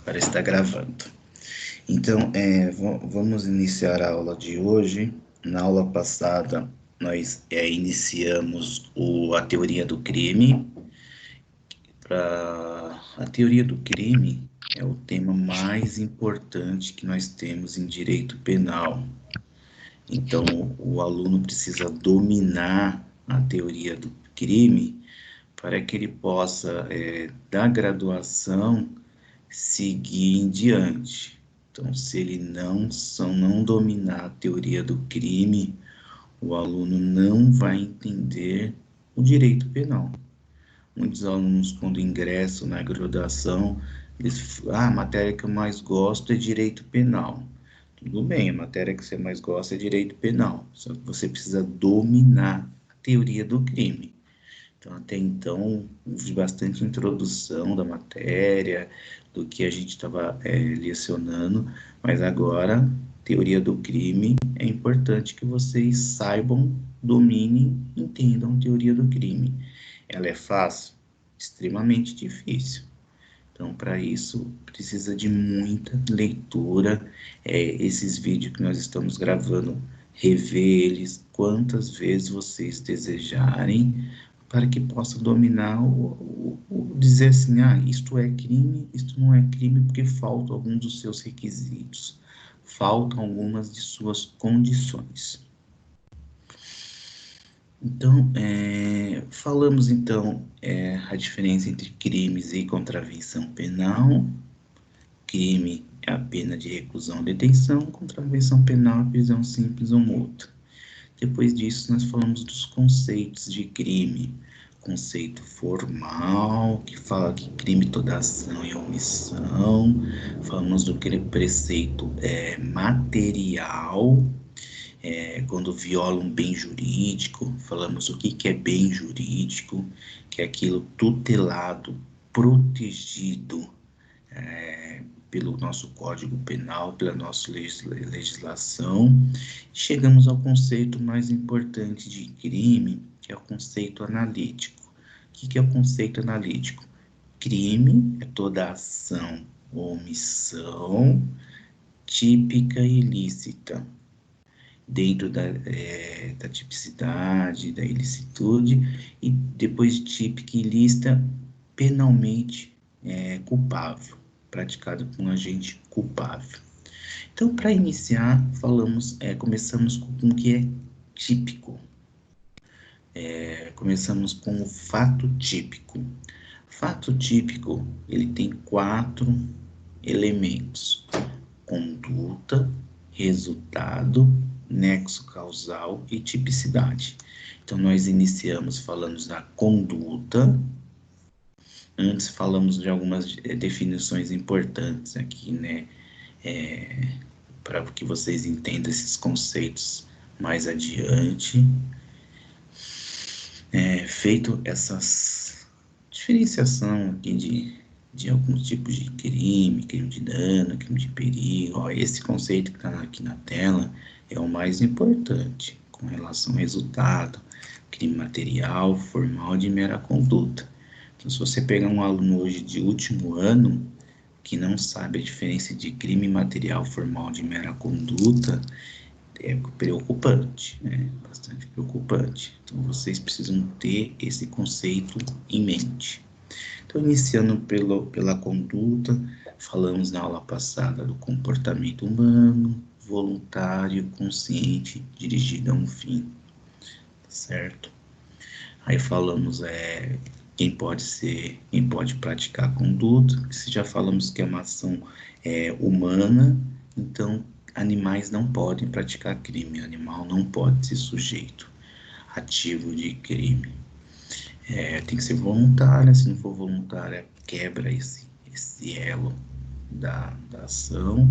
Agora está gravando. Então, vamos iniciar a aula de hoje. Na aula passada, nós iniciamos a teoria do crime. A teoria do crime é o tema mais importante que nós temos em direito penal. Então, o aluno precisa dominar a teoria do crime para que ele possa, da graduação, seguir em diante. Então, se ele não dominar a teoria do crime, o aluno não vai entender o direito penal. Muitos alunos, quando ingressam na graduação, a matéria que eu mais gosto é direito penal. Tudo bem, a matéria que você mais gosta é direito penal, só que você precisa dominar a teoria do crime. Então, até então, houve bastante introdução da matéria, do que a gente estava lecionando, mas agora, teoria do crime, é importante que vocês saibam, dominem, entendam teoria do crime. Ela é fácil? Extremamente difícil. Então, para isso, precisa de muita leitura. Esses vídeos que nós estamos gravando, rever eles quantas vezes vocês desejarem, para que possa dominar dizer assim, isto é crime, isto não é crime, porque faltam alguns dos seus requisitos, faltam algumas de suas condições. Então, falamos então a diferença entre crimes e contravenção penal. Crime é a pena de reclusão ou detenção, contravenção penal é prisão simples ou multa. Depois disso, nós falamos dos conceitos de crime. Conceito formal, que fala que crime toda ação e omissão. Falamos do preceito material, quando viola um bem jurídico. Falamos o que é bem jurídico, que é aquilo tutelado, protegido pelo nosso Código Penal, pela nossa legislação. Chegamos ao conceito mais importante de crime, que é o conceito analítico. O que é o conceito analítico? Crime é toda ação ou omissão típica e ilícita, dentro da tipicidade, da ilicitude, e depois de típica e ilícita, penalmente culpável, praticado por um agente culpável. Então, para iniciar, começamos com o que é típico. Começamos com o fato típico. Fato típico, ele tem 4 elementos: conduta, resultado, nexo causal e tipicidade. Então, nós falamos da conduta. Antes falamos de algumas definições importantes aqui, né? Para que vocês entendam esses conceitos mais adiante. Feito essas diferenciação aqui de alguns tipos de crime de dano, crime de perigo. Esse conceito que está aqui na tela é o mais importante, com relação ao resultado, crime material, formal de mera conduta. Então, se você pegar um aluno hoje de último ano, que não sabe a diferença de crime material formal de mera conduta, é preocupante, né? Bastante preocupante. Então, vocês precisam ter esse conceito em mente. Então, iniciando pela conduta, falamos na aula passada do comportamento humano, voluntário, consciente, dirigido a um fim, certo? Aí falamos quem pode praticar a conduta, que já falamos que é uma ação humana, então animais não podem praticar crime, animal não pode ser sujeito ativo de crime. Tem que ser voluntária, se não for voluntária, quebra esse elo da ação.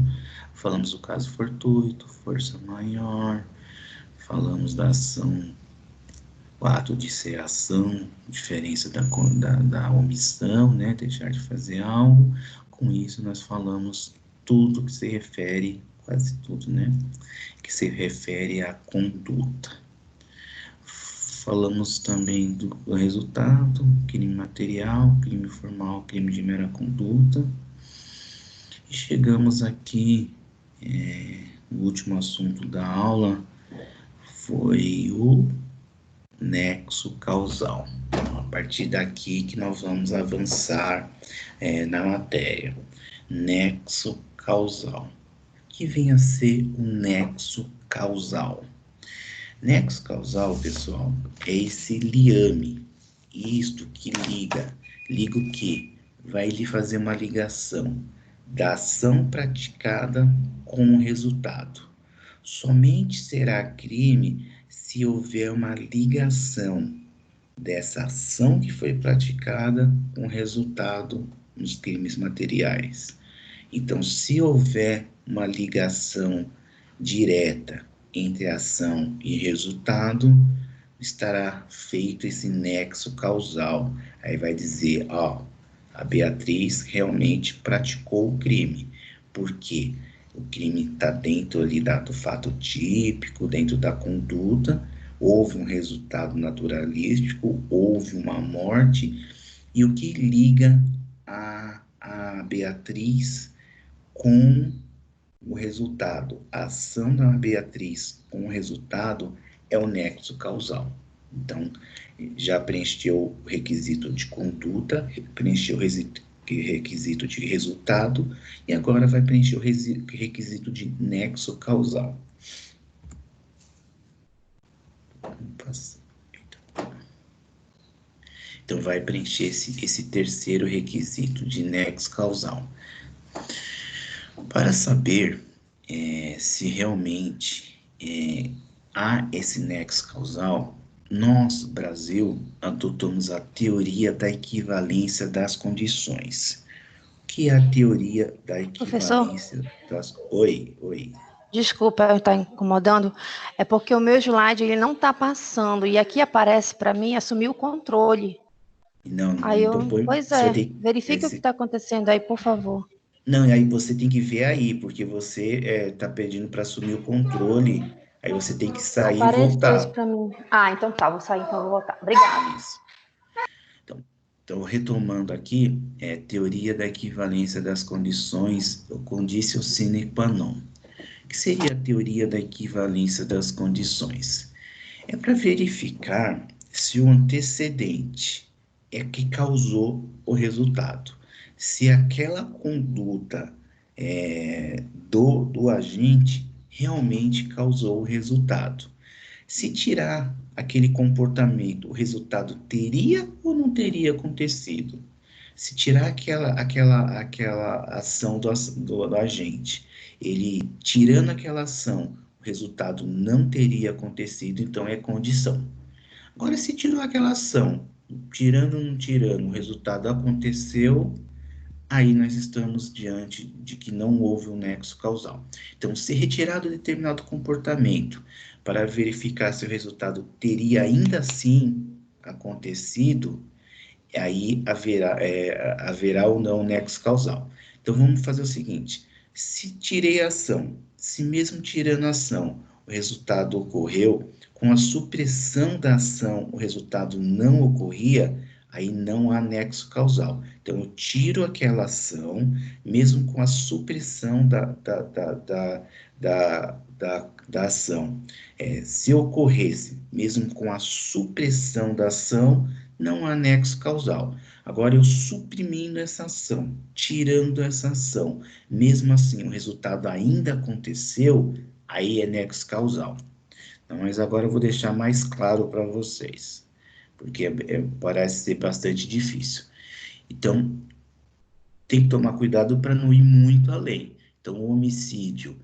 Falamos do caso fortuito, força maior, falamos da ação, o ato de ser ação, diferença da omissão, né, deixar de fazer algo. Com isso, nós falamos tudo que se refere, quase tudo, né, que se refere à conduta. Falamos também do resultado, crime material, crime formal, crime de mera conduta. Chegamos aqui, o último assunto da aula foi o nexo causal. Então, a partir daqui que nós vamos avançar na matéria. Nexo causal. O que vem a ser o nexo causal? Nexo causal, pessoal, é esse liame, isto que liga. Liga o quê? Vai lhe fazer uma ligação da ação praticada com o resultado. Somente será crime se houver uma ligação dessa ação que foi praticada com o resultado nos crimes materiais. Então, se houver uma ligação direta entre ação e resultado, estará feito esse nexo causal. Aí vai dizer, ó, a Beatriz realmente praticou o crime, porque o crime está dentro ali do fato típico, dentro da conduta, houve um resultado naturalístico, houve uma morte, e o que liga a Beatriz com o resultado, a ação da Beatriz com o resultado é o nexo causal. Então, já preencheu o requisito de conduta, preencheu o requisito de resultado e agora vai preencher o requisito de nexo causal. Então, vai preencher esse terceiro requisito de nexo causal. Para saber se realmente há esse nexo causal, nós, Brasil, adotamos a teoria da equivalência das condições. O que é a teoria da Professor, equivalência das... Oi. desculpa eu estar incomodando, é porque o meu slide ele não está passando e aqui aparece para mim assumir o controle. Não, Aí então pois você vai é, ter verifique o que está acontecendo aí, por favor. não, e aí você tem que ver aí, porque você está pedindo para assumir o controle, aí você tem que sair e Apareceu isso voltar. para mim. Ah, então tá, vou sair então vou voltar. Obrigada. Isso. Então, retomando aqui, teoria da equivalência das condições, o conditio sine qua non. O que seria a teoria da equivalência das condições? É para verificar se o antecedente é que causou o resultado. Se aquela conduta do agente realmente causou o resultado. Se tirar aquele comportamento, o resultado teria ou não teria acontecido? Se tirar aquela ação do agente, ele tirando aquela ação, o resultado não teria acontecido, então é condição. Agora, se tirou aquela ação, tirando ou não tirando, o resultado aconteceu, aí nós estamos diante de que não houve um nexo causal. Então, se retirado determinado comportamento para verificar se o resultado teria ainda assim acontecido, aí haverá ou não nexo causal. Então, vamos fazer o seguinte: se tirei a ação, se mesmo tirando a ação, o resultado ocorreu, com a supressão da ação, o resultado não ocorria, aí não há nexo causal. Então, eu tiro aquela ação, mesmo com a supressão da ação. Se ocorresse, mesmo com a supressão da ação, não há nexo causal. Agora, eu suprimindo essa ação, tirando essa ação, mesmo assim o resultado ainda aconteceu, aí é nexo causal. Então, mas agora eu vou deixar mais claro para vocês, porque parece ser bastante difícil. Então, tem que tomar cuidado para não ir muito além. Então, o homicídio,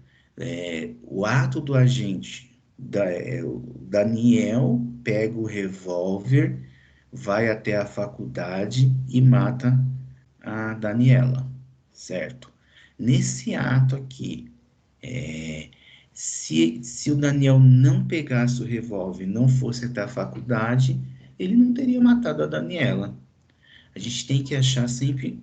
o ato do agente, o Daniel pega o revólver, vai até a faculdade e mata a Daniela, certo? Nesse ato aqui, se o Daniel não pegasse o revólver e não fosse até a faculdade, ele não teria matado a Daniela. A gente tem que achar sempre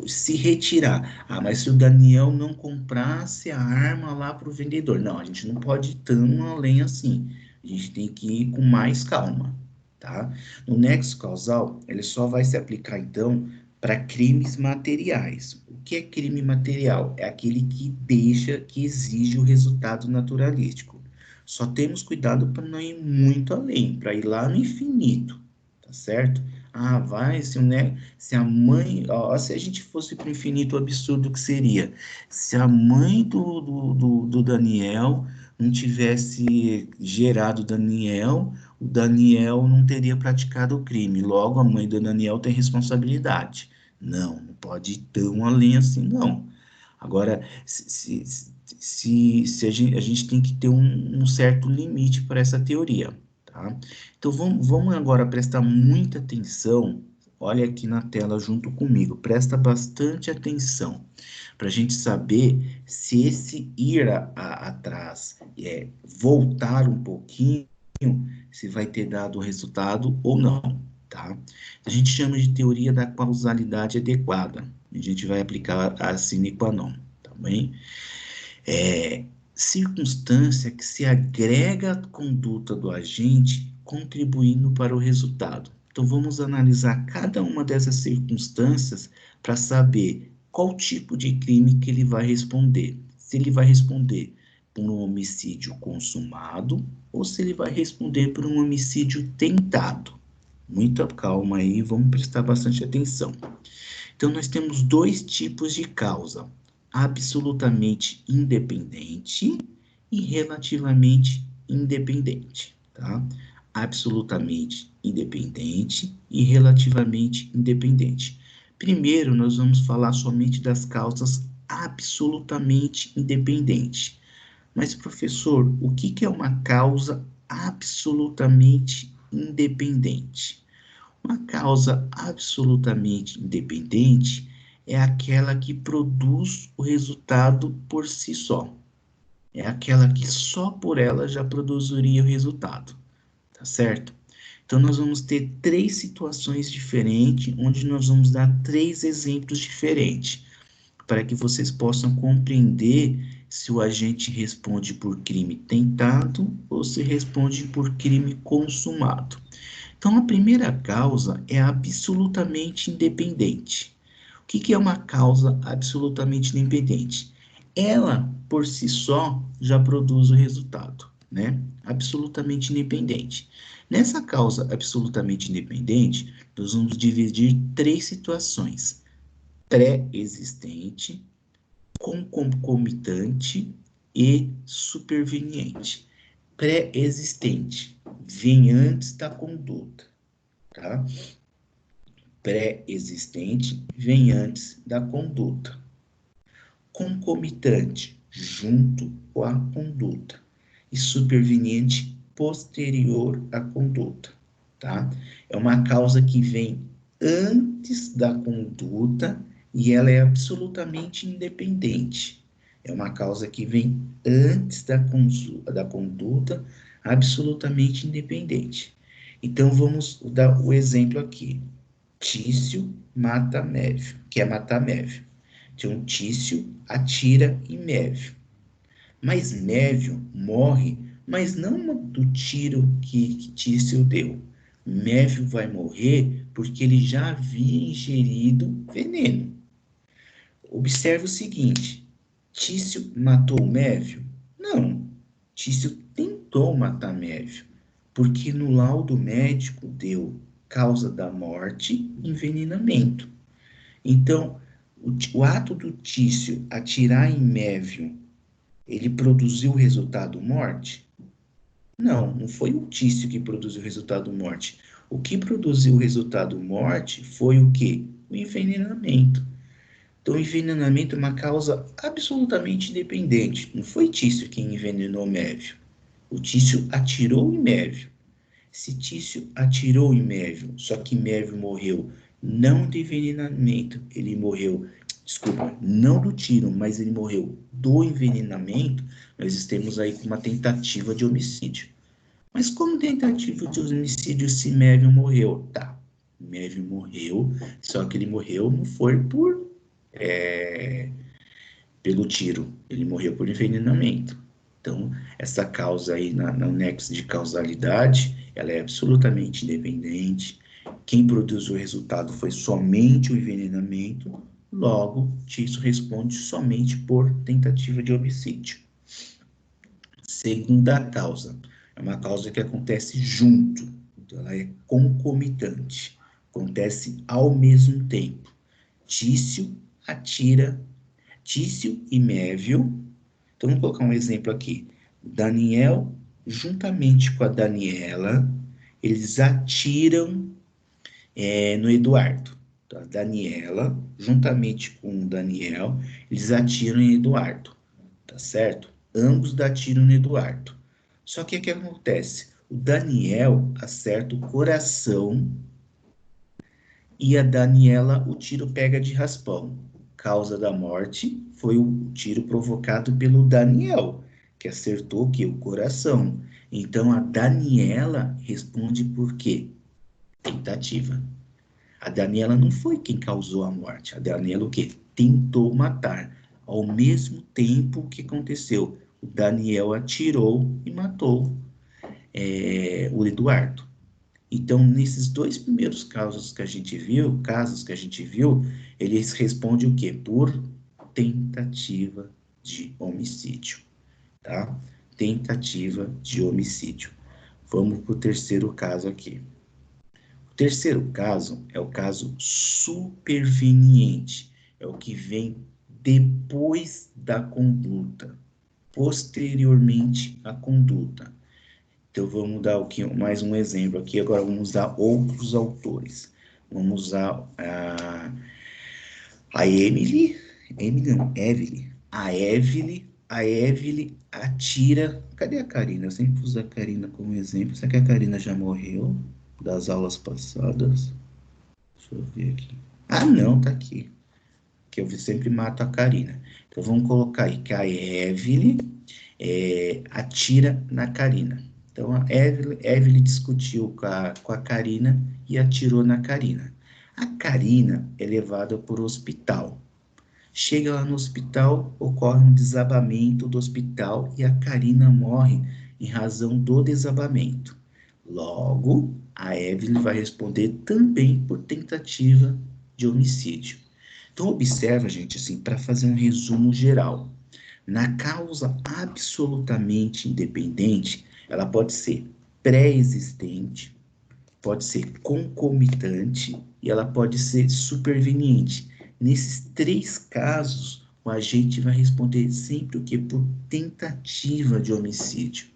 se retirar. Ah, mas se o Daniel não comprasse a arma lá para o vendedor. Não, a gente não pode ir tão além assim. A gente tem que ir com mais calma, tá? No nexo causal, ele só vai se aplicar, então, para crimes materiais. O que é crime material? É aquele que exige o resultado naturalístico. Só temos cuidado para não ir muito além, para ir lá no infinito, tá certo? Ah, vai, se a mãe, ó, se a gente fosse para o infinito, o absurdo que seria, se a mãe do Daniel não tivesse gerado Daniel, o Daniel não teria praticado o crime, logo a mãe do Daniel tem responsabilidade. Não, não pode ir tão além assim, não. Agora, se a gente tem que ter um certo limite para essa teoria, tá? Então, vamos agora prestar muita atenção. Olha aqui na tela junto comigo, presta bastante atenção para a gente saber se esse ir atrás, voltar um pouquinho, se vai ter dado o resultado ou não, tá? A gente chama de teoria da causalidade adequada. A gente vai aplicar a sine qua non, tá bem? Circunstância que se agrega à conduta do agente, contribuindo para o resultado. Então, vamos analisar cada uma dessas circunstâncias para saber qual tipo de crime que ele vai responder. Se ele vai responder por um homicídio consumado ou se ele vai responder por um homicídio tentado. Muita calma aí, vamos prestar bastante atenção. Então, nós temos dois tipos de causa: absolutamente independente e relativamente independente, tá? Absolutamente independente e relativamente independente. Primeiro, nós vamos falar somente das causas absolutamente independentes. Mas, professor, o que é uma causa absolutamente independente? Uma causa absolutamente independente é aquela que produz o resultado por si só. É aquela que só por ela já produziria o resultado, tá certo? Então, nós vamos ter três situações diferentes, onde nós vamos dar três exemplos diferentes, para que vocês possam compreender se o agente responde por crime tentado ou se responde por crime consumado. Então, a primeira causa é absolutamente independente. O que é uma causa absolutamente independente? Ela, por si só, já produz o resultado, né? Absolutamente independente. Nessa causa absolutamente independente, nós vamos dividir três situações: pré-existente, concomitante e superveniente. Pré-existente vem antes da conduta, tá? Pré-existente vem antes da conduta. Concomitante, junto com a conduta. E superveniente, posterior à conduta, tá? É uma causa que vem antes da conduta e ela é absolutamente independente. É uma causa que vem antes da conduta, absolutamente independente. Então, vamos dar o exemplo aqui. Tício mata Mévio, quer matar Mévio. Então, Tício atira em Mévio. Mas Mévio morre, mas não do tiro que Tício deu. Mévio vai morrer porque ele já havia ingerido veneno. Observe o seguinte: Tício matou Mévio? Não, Tício tentou matar Mévio, porque no laudo médico deu causa da morte, envenenamento. Então, o ato do Tício atirar em Mévio, ele produziu o resultado morte? Não, não foi o Tício que produziu o resultado morte. O que produziu o resultado morte foi o quê? O envenenamento. Então, o envenenamento é uma causa absolutamente independente. Não foi Tício quem envenenou Mévio. O Tício atirou em Mévio. Se Tício atirou em Mévio, só que Mévio morreu não de envenenamento, ele morreu, desculpa, não do tiro, mas ele morreu do envenenamento, nós estamos aí com uma tentativa de homicídio. Mas como tentativa de homicídio se Mévio morreu? Tá, Mévio morreu, só que ele morreu não foi pelo tiro, ele morreu por envenenamento. Então, essa causa aí no nexo de causalidade, ela é absolutamente independente, Quem produziu o resultado foi somente o envenenamento, logo, isso responde somente por tentativa de homicídio. Segunda causa, é uma causa que acontece junto, então ela é concomitante, acontece ao mesmo tempo. Tício e Mévio, então vamos colocar um exemplo aqui. Daniel, juntamente com a Daniela, eles atiram no Eduardo. Então, a Daniela, juntamente com o Daniel, eles atiram em Eduardo, tá certo? Ambos atiram no Eduardo. Só que o que acontece? O Daniel acerta o coração e a Daniela, o tiro pega de raspão. Causa da morte foi o tiro provocado pelo Daniel, que acertou o quê? O coração. Então, a Daniela responde por quê? Tentativa. A Daniela não foi quem causou a morte. A Daniela o quê? Tentou matar. Ao mesmo tempo, o que aconteceu? O Daniel atirou e matou o Eduardo. Então, nesses dois primeiros casos que a gente viu, eles respondem o quê? Por tentativa de homicídio, tá? Tentativa de homicídio. Vamos para o terceiro caso aqui. O terceiro caso é o caso superveniente, é o que vem depois da conduta, posteriormente à conduta. Então, vamos dar mais um exemplo aqui. Agora, vamos usar outros autores. Vamos usar a Emily. Emily não, Evelyn. A Evelyn atira. Cadê a Karina? Eu sempre uso a Karina como exemplo. Será que a Karina já morreu das aulas passadas? Deixa eu ver aqui. Ah, não, tá aqui. Que eu sempre mato a Karina. Então, vamos colocar aí que a Evelyn atira na Karina. Então, a Evelyn discutiu com a Karina e atirou na Karina. A Karina é levada para o hospital. Chega lá no hospital, ocorre um desabamento do hospital e a Karina morre em razão do desabamento. Logo, a Evelyn vai responder também por tentativa de homicídio. Então, observa, gente, assim, para fazer um resumo geral. Na causa absolutamente independente, ela pode ser pré-existente, pode ser concomitante e ela pode ser superveniente. Nesses três casos, o agente vai responder sempre o que? Por tentativa de homicídio.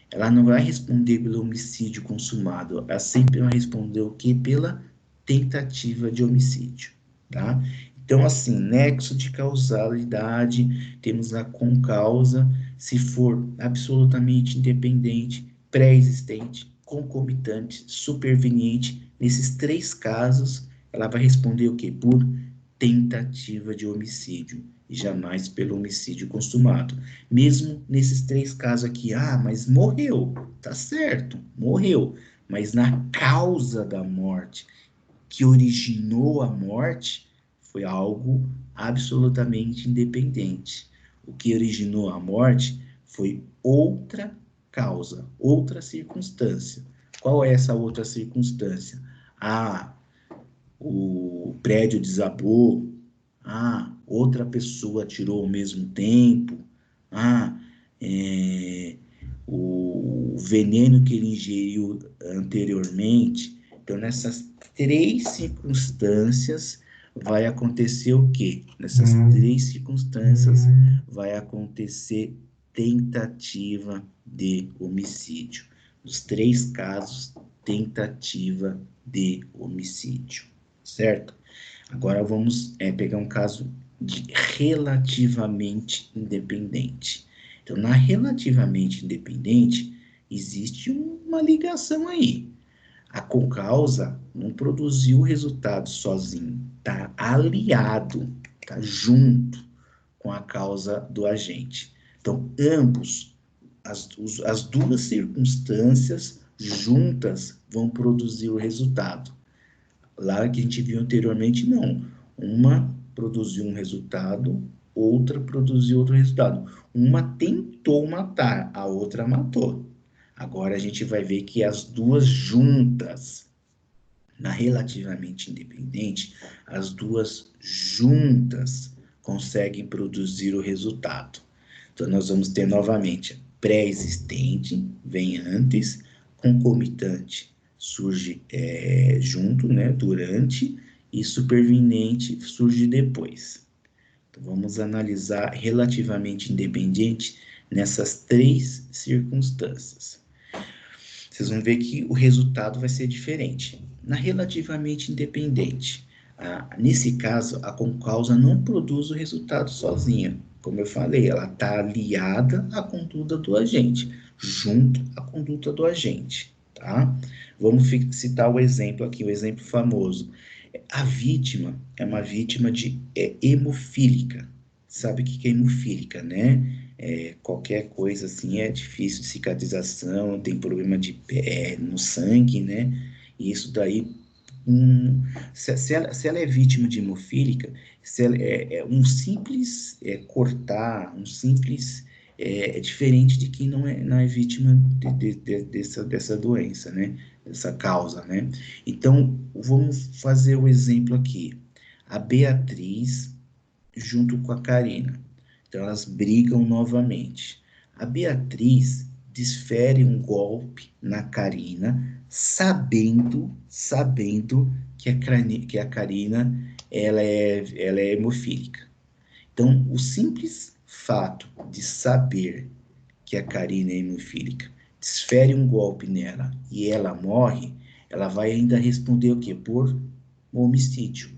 Ela não vai responder pelo homicídio consumado, ela sempre vai responder o que? Pela tentativa de homicídio, tá? Então, assim, nexo de causalidade, temos a concausa, se for absolutamente independente, pré-existente, concomitante, superveniente. Nesses três casos, ela vai responder o quê? Por tentativa de homicídio e jamais pelo homicídio consumado. Mesmo nesses três casos aqui, mas morreu, tá certo, morreu, mas na causa da morte, que originou a morte, foi algo absolutamente independente. O que originou a morte foi outra causa, outra circunstância. Qual é essa outra circunstância? O prédio desabou. Outra pessoa atirou ao mesmo tempo. O veneno que ele ingeriu anteriormente. Então, nessas três circunstâncias, vai acontecer o quê? Nessas três circunstâncias, vai acontecer tentativa de homicídio. Nos três casos, tentativa de homicídio, certo? Agora vamos pegar um caso de relativamente independente. Então, na relativamente independente, existe uma ligação aí. A concausa não produziu o resultado sozinho, está aliado, está junto com a causa do agente. Então, ambos, as duas circunstâncias juntas vão produzir o resultado. Lá que a gente viu anteriormente, não. Uma produziu um resultado, outra produziu outro resultado. Uma tentou matar, a outra matou. Agora a gente vai ver que as duas juntas Na relativamente independente, as duas juntas conseguem produzir o resultado. Então, nós vamos ter novamente pré-existente, vem antes, concomitante surge junto, né, durante, e superveniente surge depois. Então, vamos analisar relativamente independente nessas três circunstâncias. Vocês vão ver que o resultado vai ser diferente. Na relativamente independente, nesse caso, a concausa não produz o resultado sozinha. Como eu falei, ela está aliada à conduta do agente, junto à conduta do agente, tá? Vamos citar o exemplo aqui, o exemplo famoso. A vítima é uma vítima hemofílica. Sabe o que é hemofílica, né? Qualquer coisa assim é difícil de cicatrização, tem problema no sangue, né? E isso daí, se ela é vítima de hemofílica, se ela um simples cortar, um simples é diferente de quem não é vítima dessa doença, né? Dessa causa, né? Então, vamos fazer o exemplo aqui. A Beatriz junto com a Karina. Então, elas brigam novamente. A Beatriz desfere um golpe na Karina, sabendo que a Karina ela é hemofílica. Então, o simples fato de saber que a Karina é hemofílica desfere um golpe nela e ela morre, ela vai ainda responder o quê? Por homicídio.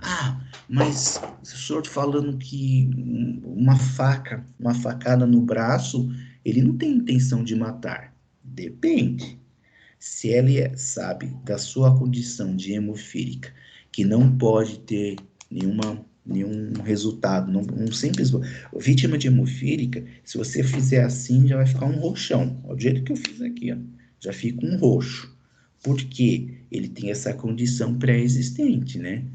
Ah, mas o senhor falando que uma facada no braço, ele não tem intenção de matar. Depende. Se ela sabe da sua condição de hemofílica, que não pode ter nenhum resultado, um simples... Vítima de hemofílica, se você fizer assim, já vai ficar um roxão. Olha o jeito que eu fiz aqui, ó. Já fica um roxo. Por quê? Ele tem essa condição pré-existente, né?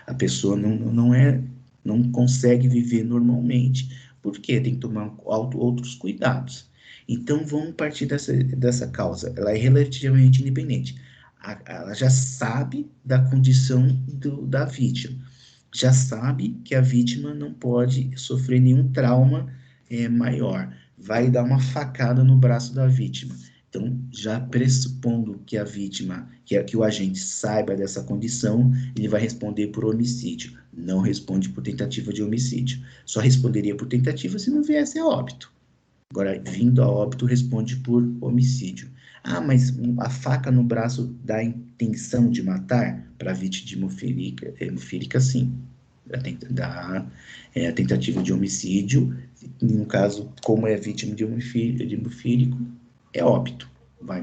A pessoa não consegue viver normalmente. Por quê? Tem que tomar outros cuidados. Então, vamos partir dessa causa. Ela é relativamente independente. Ela já sabe da condição da vítima. Já sabe que a vítima não pode sofrer nenhum trauma maior. Vai dar uma facada no braço da vítima. Então, já pressupondo que a vítima, que o agente saiba dessa condição, ele vai responder por homicídio. Não responde por tentativa de homicídio. Só responderia por tentativa se não viesse a óbito. Agora, vindo a óbito, responde por homicídio. Ah, mas a faca no braço dá intenção de matar? Para a vítima de hemofílica, sim. Dá a tentativa de homicídio. No caso, como é vítima de hemofílico, é óbito. Vai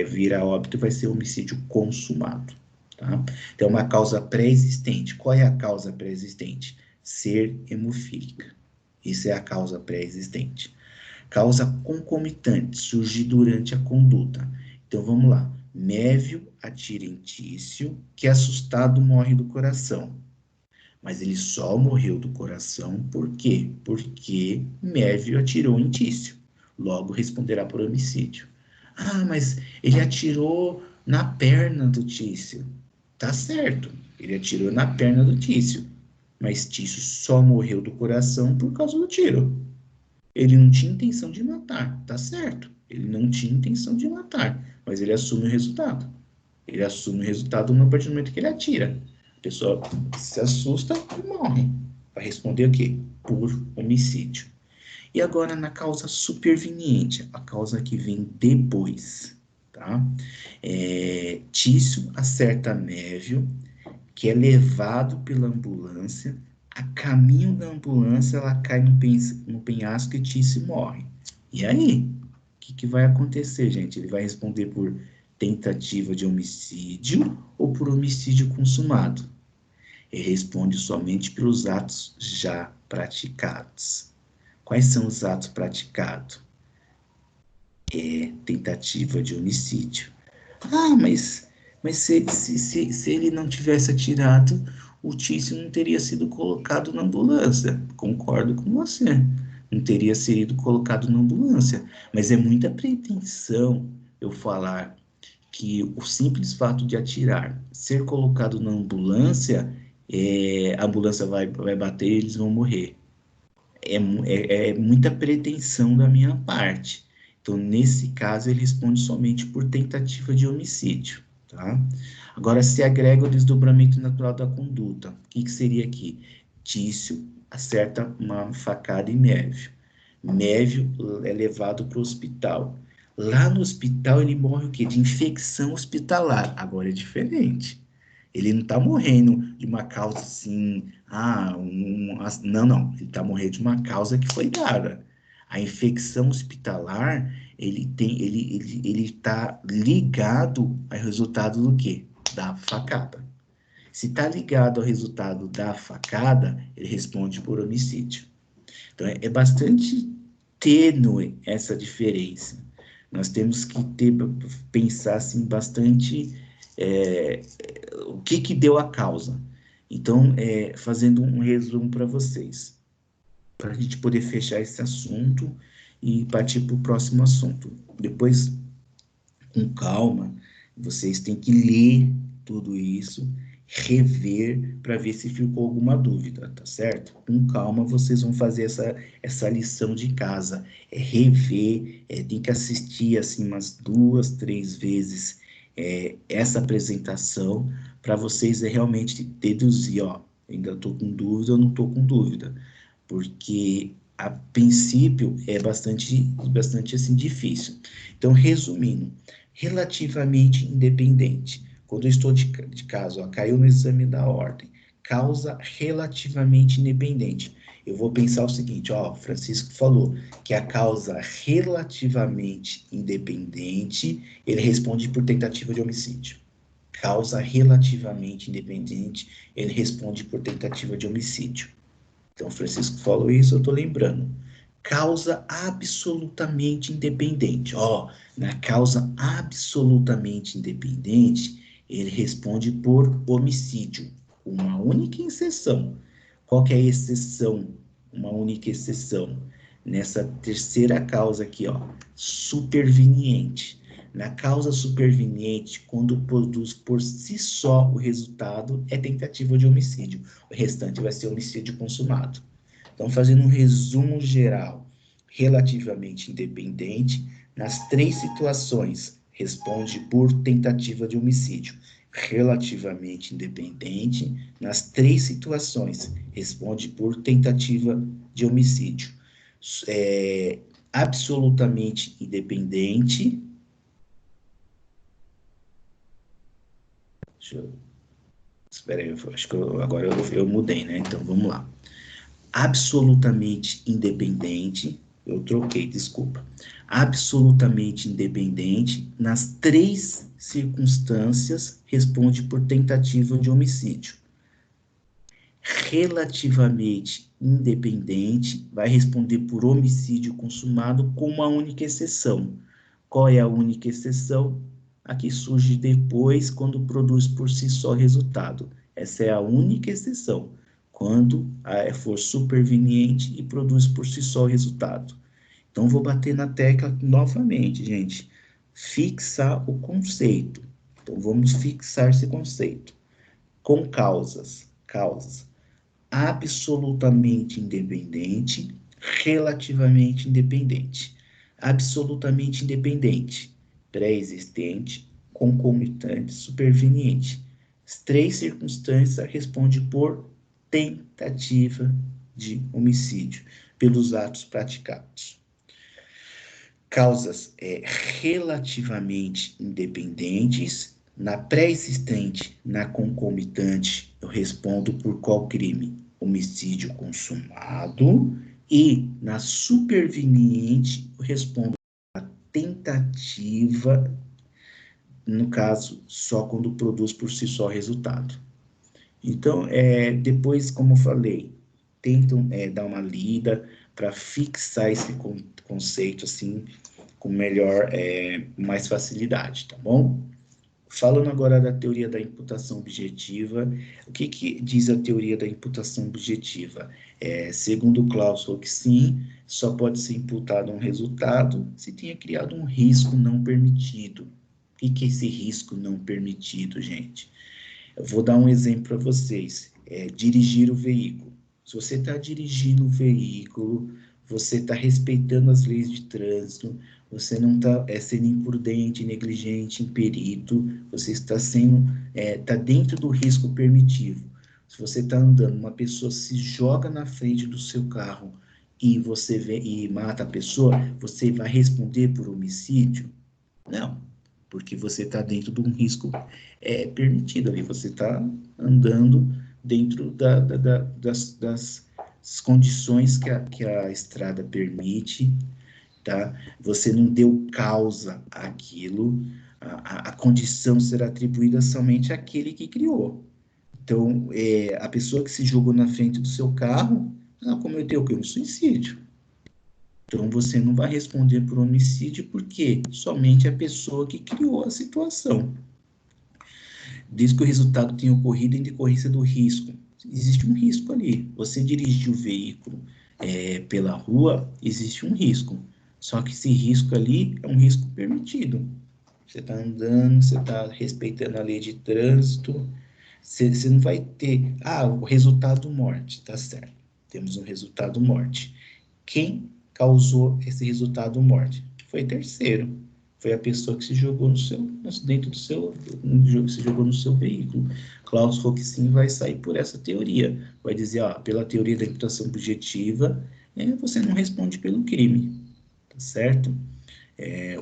vir a óbito e vai ser homicídio consumado. Tá? Então, uma causa pré-existente. Qual é a causa pré-existente? Ser hemofílica. Isso é a causa pré-existente. Causa concomitante, surge durante a conduta. Então, vamos lá. Mévio atira em Tício, que assustado morre do coração. Mas ele só morreu do coração por quê? Porque Mévio atirou em Tício. Logo responderá por homicídio. Ah, mas ele atirou na perna do Tício. Tá certo, ele atirou na perna do Tício. Mas Tício só morreu do coração por causa do tiro. Ele não tinha intenção de matar, tá certo. Ele não tinha intenção de matar, mas ele assume o resultado. Ele assume o resultado no partir do momento que ele atira. A pessoa se assusta e morre. Vai responder o quê? Por homicídio. E agora na causa superveniente, a causa que vem depois, tá? Tício acerta Mévio, que é levado pela ambulância. A caminho da ambulância, ela cai no penhasco e Tício morre. E aí? O que vai acontecer, gente? Ele vai responder por tentativa de homicídio ou por homicídio consumado? Ele responde somente pelos atos já praticados. Quais são os atos praticados? Tentativa de homicídio. Ah, mas se ele não tivesse atirado, o Tício não teria sido colocado na ambulância. Concordo com você. Não teria sido colocado na ambulância. Mas é muita pretensão eu falar que o simples fato de atirar, ser colocado na ambulância, a ambulância vai bater e eles vão morrer. É muita pretensão da minha parte. Então, nesse caso, ele responde somente por tentativa de homicídio, tá? Agora, se agrega o desdobramento natural da conduta, o que seria aqui? Tício acerta uma facada em Mévio. Mévio é levado para o hospital. Lá no hospital, ele morre o quê? De infecção hospitalar. Agora é diferente. Ele não está morrendo de uma causa assim, não. Ele está morrendo de uma causa que foi dada. A infecção hospitalar, ele está ligado ao resultado do quê? Da facada. Se está ligado ao resultado da facada, ele responde por homicídio. Então, é bastante tênue essa diferença. Nós temos que pensar assim, bastante o que deu a causa. Então, fazendo um resumo para vocês, para a gente poder fechar esse assunto e partir para o próximo assunto. Depois, com calma, vocês têm que ler tudo isso, rever para ver se ficou alguma dúvida, tá certo? Com calma, vocês vão fazer essa lição de casa, rever, tem que assistir assim umas 2, 3 vezes essa apresentação para vocês realmente deduzir, ó, ainda estou com dúvida ou não estou com dúvida, porque a princípio é bastante assim difícil. Então, resumindo, relativamente independente. Quando eu estou de caso, ó, caiu no exame da ordem, causa relativamente independente. Eu vou pensar o seguinte, ó, Francisco falou que a causa relativamente independente, ele responde por tentativa de homicídio. Causa relativamente independente, ele responde por tentativa de homicídio. Então, Francisco falou isso, eu estou lembrando. Causa absolutamente independente. Ó, na causa absolutamente independente, ele responde por homicídio. Uma única exceção. Qual que é a exceção? Uma única exceção. Nessa terceira causa aqui, ó, superveniente. Na causa superveniente, quando produz por si só o resultado, é tentativa de homicídio. O restante vai ser homicídio consumado. Então, fazendo um resumo geral, relativamente independente, nas 3 situações, responde por tentativa de homicídio. Relativamente independente, nas 3 situações, responde por tentativa de homicídio. Absolutamente independente. Espera aí, acho que agora eu mudei, né? Então, vamos lá. Absolutamente independente, eu troquei, desculpa. Absolutamente independente, nas 3 circunstâncias, responde por tentativa de homicídio. Relativamente independente, vai responder por homicídio consumado com uma única exceção. Qual é a única exceção? A que surge depois, quando produz por si só resultado. Essa é a única exceção, quando for superveniente e produz por si só o resultado. Então, vou bater na tecla novamente, gente. Fixar o conceito. Então, vamos fixar esse conceito. Com causas. Absolutamente independente, relativamente independente. Absolutamente independente, pré-existente, concomitante, superveniente. As 3 circunstâncias respondem por tentativa de homicídio, pelos atos praticados. Causas relativamente independentes, na pré-existente, na concomitante, eu respondo por qual crime? Homicídio consumado. E na superveniente, eu respondo por tentativa, no caso, só quando produz por si só resultado. Então, depois, como eu falei, tentam dar uma lida para fixar esse conceito assim com mais facilidade, tá bom? Falando agora da teoria da imputação objetiva, o que diz a teoria da imputação objetiva? Segundo Klaus Roxin, só pode ser imputado um resultado se tenha criado um risco não permitido. que é esse risco não permitido, gente? Eu vou dar um exemplo para vocês. Dirigir o veículo. Se você está dirigindo o veículo, você está respeitando as leis de trânsito, você não está sendo imprudente, negligente, imperito, você está tá dentro do risco permitido. Se você está andando, uma pessoa se joga na frente do seu carro e você vê e mata a pessoa, você vai responder por homicídio? Não, porque você está dentro de um risco permitido ali, você está andando dentro das condições que a estrada permite, tá? Você não deu causa àquilo, a condição será atribuída somente àquele que criou. Então, a pessoa que se jogou na frente do seu carro, ela cometeu o quê? Um suicídio. Então, você não vai responder por homicídio porque somente a pessoa que criou a situação. Diz que o resultado tenha ocorrido em decorrência do risco. Existe um risco ali. Você dirigir o veículo pela rua, existe um risco. Só que esse risco ali é um risco permitido. Você está andando, você está respeitando a lei de trânsito, você não vai ter... Ah, o resultado morte, tá certo. Temos um resultado morte. Quem causou esse resultado morte? Foi terceiro. Foi a pessoa que se jogou dentro do seu, se jogou no seu veículo. Klaus Roxin vai sair por essa teoria. Vai dizer, ó, pela teoria da imputação objetiva, você não responde pelo crime, tá certo?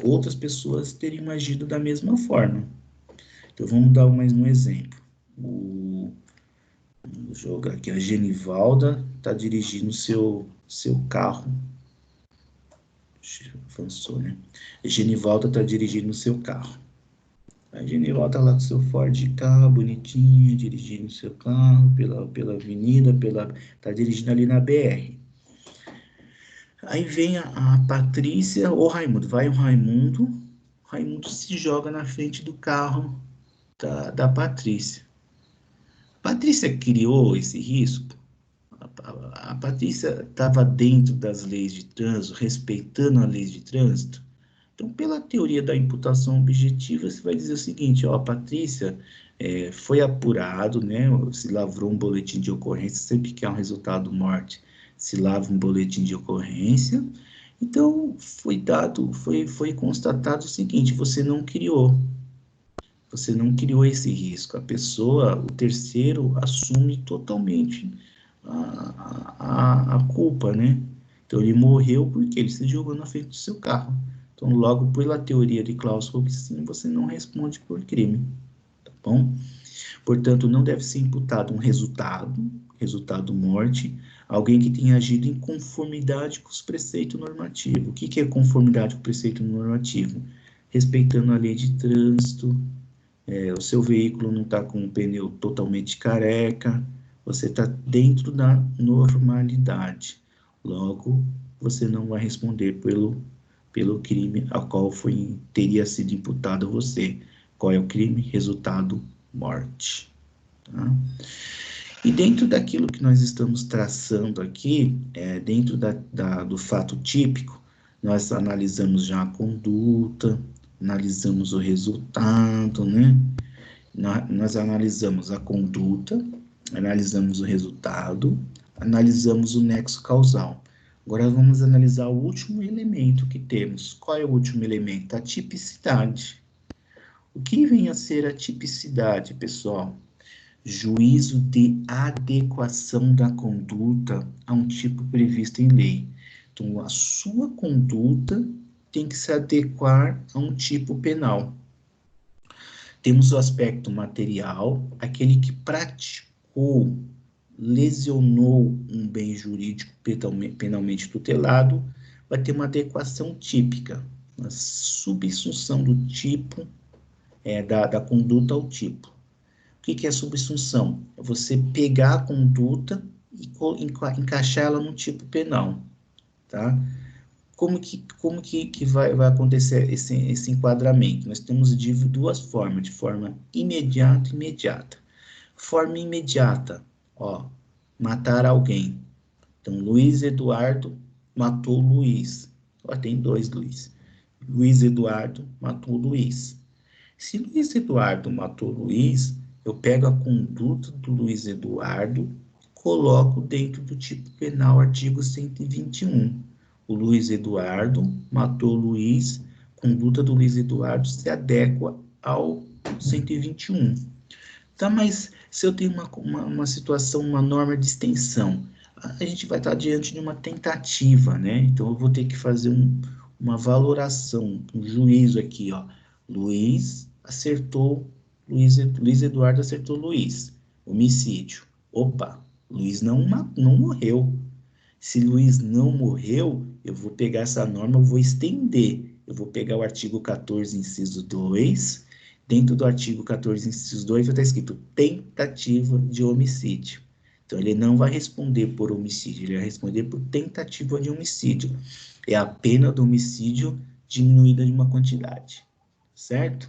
Outras pessoas teriam agido da mesma forma. Então, vamos dar mais um exemplo. Vou jogar aqui, a Genivalda está dirigindo seu carro. Avançou, né? A Genivalda está dirigindo o seu carro. A Genivalda está lá com seu Ford Ka, bonitinha, dirigindo o seu carro pela avenida, tá dirigindo ali na BR. Aí vem a Patrícia ou Raimundo. Vai o Raimundo se joga na frente do carro da Patrícia. A Patrícia criou esse risco? A Patrícia estava dentro das leis de trânsito, respeitando a lei de trânsito? Então, pela teoria da imputação objetiva, você vai dizer o seguinte, ó, a Patrícia foi apurado, né, se lavrou um boletim de ocorrência, sempre que há um resultado morte, se lavra um boletim de ocorrência. Então, foi constatado o seguinte, você não criou esse risco. A pessoa, o terceiro, assume totalmente a culpa, né? Então, ele morreu porque ele se jogou na frente do seu carro. Então, logo, pela teoria de Klaus Roxin, você não responde por crime, tá bom? Portanto, não deve ser imputado um resultado morte, alguém que tenha agido em conformidade com os preceitos normativos. O que é conformidade com o preceito normativo? Respeitando a lei de trânsito, o seu veículo não está com o pneu totalmente careca, você está dentro da normalidade. Logo, você não vai responder pelo crime a qual teria sido imputado a você. Qual é o crime? Resultado, morte. Tá? E dentro daquilo que nós estamos traçando aqui, dentro do fato típico, nós analisamos já a conduta, analisamos o resultado, né? Nós analisamos a conduta, analisamos o resultado, analisamos o nexo causal. Agora vamos analisar o último elemento que temos. Qual é o último elemento? A tipicidade. O que vem a ser a tipicidade, pessoal? Juízo de adequação da conduta a um tipo previsto em lei. Então, a sua conduta tem que se adequar a um tipo penal. Temos o aspecto material, aquele que praticou, lesionou um bem jurídico penalmente tutelado, vai ter uma adequação típica, uma subsunção do tipo, da conduta ao tipo. O que é subsunção? É você pegar a conduta e encaixar ela num tipo penal, tá? Como que vai acontecer esse enquadramento? Nós temos duas formas, de forma imediata e imediata. Forma imediata, ó, matar alguém. Então, Luiz Eduardo matou Luiz. Ó, tem dois Luiz. Luiz Eduardo matou Luiz. Se Luiz Eduardo matou Luiz, eu pego a conduta do Luiz Eduardo, coloco dentro do tipo penal artigo 121. O Luiz Eduardo matou Luiz, conduta do Luiz Eduardo se adequa ao 121. Tá, mas se eu tenho uma situação, uma norma de extensão, a gente vai estar diante de uma tentativa, né? Então, eu vou ter que fazer uma valoração, um juízo aqui, ó. Luiz acertou, Luiz Eduardo acertou Luiz. Homicídio. Opa, Luiz não morreu. Se Luiz não morreu, eu vou pegar essa norma, eu vou estender. Eu vou pegar o artigo 14, inciso 2. Dentro do artigo 14, inciso 2, vai estar escrito tentativa de homicídio. Então, ele não vai responder por homicídio, ele vai responder por tentativa de homicídio. É a pena do homicídio diminuída de uma quantidade, certo?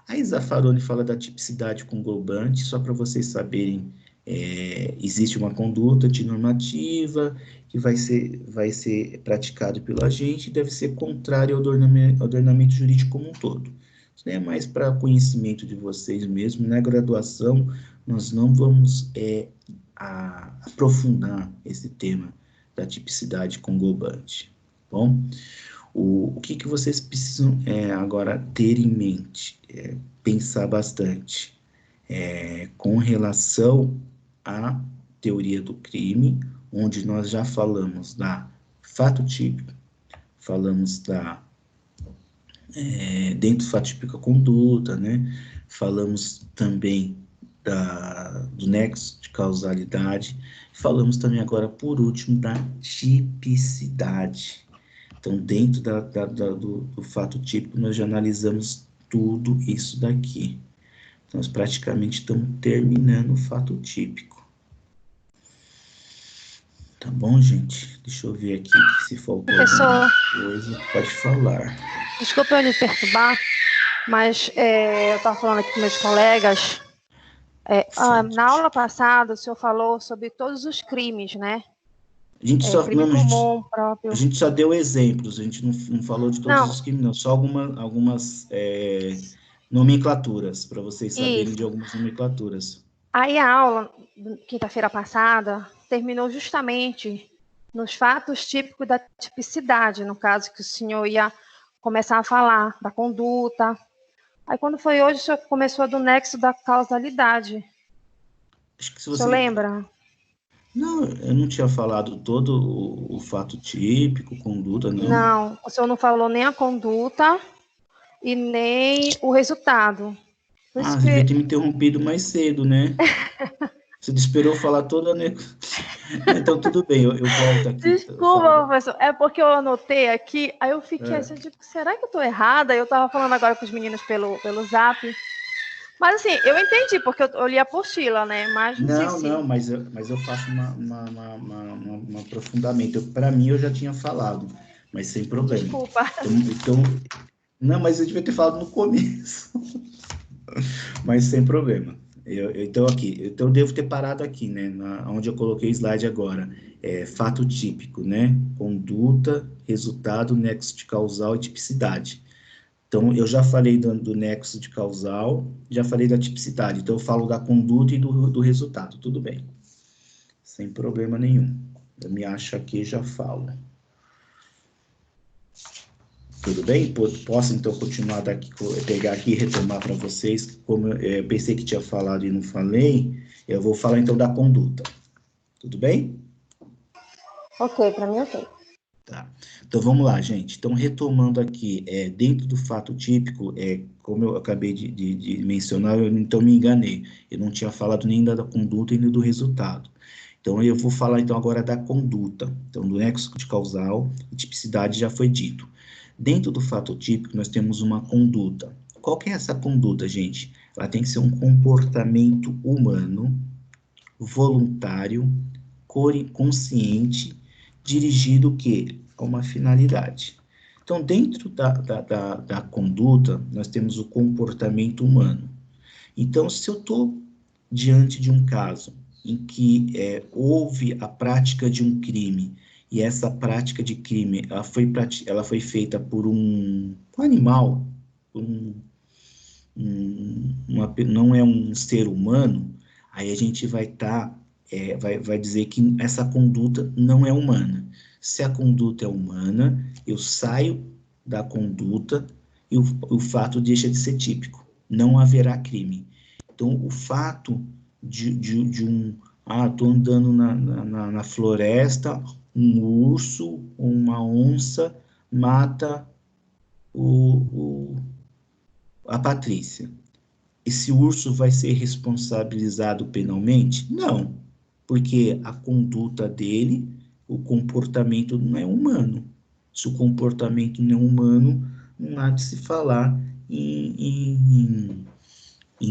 A Zaffaroni fala da tipicidade conglobante, só para vocês saberem, existe uma conduta normativa que vai ser praticado pelo agente e deve ser contrário ao ordenamento jurídico como um todo. Isso é mais para conhecimento de vocês mesmo. Na graduação, nós não vamos aprofundar esse tema da tipicidade conglobante. Bom, o que vocês precisam agora ter em mente, pensar bastante, com relação à teoria do crime, onde nós já falamos da fato típico, falamos dentro do fato típico a conduta, né? Falamos também do nexo de causalidade, falamos também agora, por último, da tipicidade. Então, dentro do fato típico, nós já analisamos tudo isso daqui. Então, nós praticamente estamos terminando o fato típico. Tá bom, gente? Deixa eu ver aqui se faltou alguma coisa. Pode falar. Desculpa eu lhe perturbar, mas eu estava falando aqui com meus colegas. Na aula passada, o senhor falou sobre todos os crimes, né? A gente só, crime comum próprio. A gente só deu exemplos, a gente não falou de todos os crimes, não. Só algumas nomenclaturas, para vocês saberem de algumas nomenclaturas. Aí a aula, quinta-feira passada, terminou justamente nos fatos típicos da tipicidade, no caso que o senhor ia começar a falar da conduta. Aí quando foi hoje, o senhor começou do nexo da causalidade. Acho que se você... O senhor lembra? Não, eu não tinha falado todo o fato típico, conduta, não. Não, o senhor não falou nem a conduta e nem o resultado. Devia ter me interrompido mais cedo, né? Você esperou falar toda a... Então, tudo bem, eu volto aqui. Desculpa, professor, é porque eu anotei aqui, aí eu fiquei assim, tipo, será que eu tô errada? Eu tava falando agora com os meninos pelo Zap. Mas assim, eu entendi, porque eu li a apostila, né? Mas mas eu faço um aprofundamento. Para mim, eu já tinha falado, mas sem problema. Desculpa. Então, não, mas eu devia ter falado no começo. Mas sem problema. Então, eu devo ter parado aqui, né? Onde eu coloquei o slide agora. Fato típico, né? Conduta, resultado, nexo de causal e tipicidade. Então, eu já falei do nexo de causal, já falei da tipicidade. Então, eu falo da conduta e do resultado. Tudo bem. Sem problema nenhum. Eu me acho aqui e já falo. Tudo bem? Posso, então, continuar daqui, pegar aqui e retomar para vocês. Como eu pensei que tinha falado e não falei, eu vou falar, então, da conduta. Tudo bem? Ok, para mim, ok. Tá. Então, vamos lá, gente. Então, retomando aqui, dentro do fato típico, como eu acabei de mencionar, eu então me enganei. Eu não tinha falado nem da conduta e nem do resultado. Então, eu vou falar, então, agora da conduta. Então, do nexo de causal e tipicidade já foi dito. Dentro do fato típico, nós temos uma conduta. Qual que é essa conduta, gente? Ela tem que ser um comportamento humano, voluntário, consciente, dirigido o quê? A uma finalidade. Então, dentro da conduta, nós temos o comportamento humano. Então, se eu estou diante de um caso em que houve a prática de um crime, e essa prática de crime ela foi feita por um animal, não é um ser humano, aí a gente vai dizer que essa conduta não é humana. Se a conduta é humana, eu saio da conduta e o fato deixa de ser típico. Não haverá crime. Então, o fato de tô andando na floresta, um urso ou uma onça mata a Patrícia. Esse urso vai ser responsabilizado penalmente? Não, porque a conduta dele, o comportamento não é humano. Se o comportamento não é humano, não há de se falar em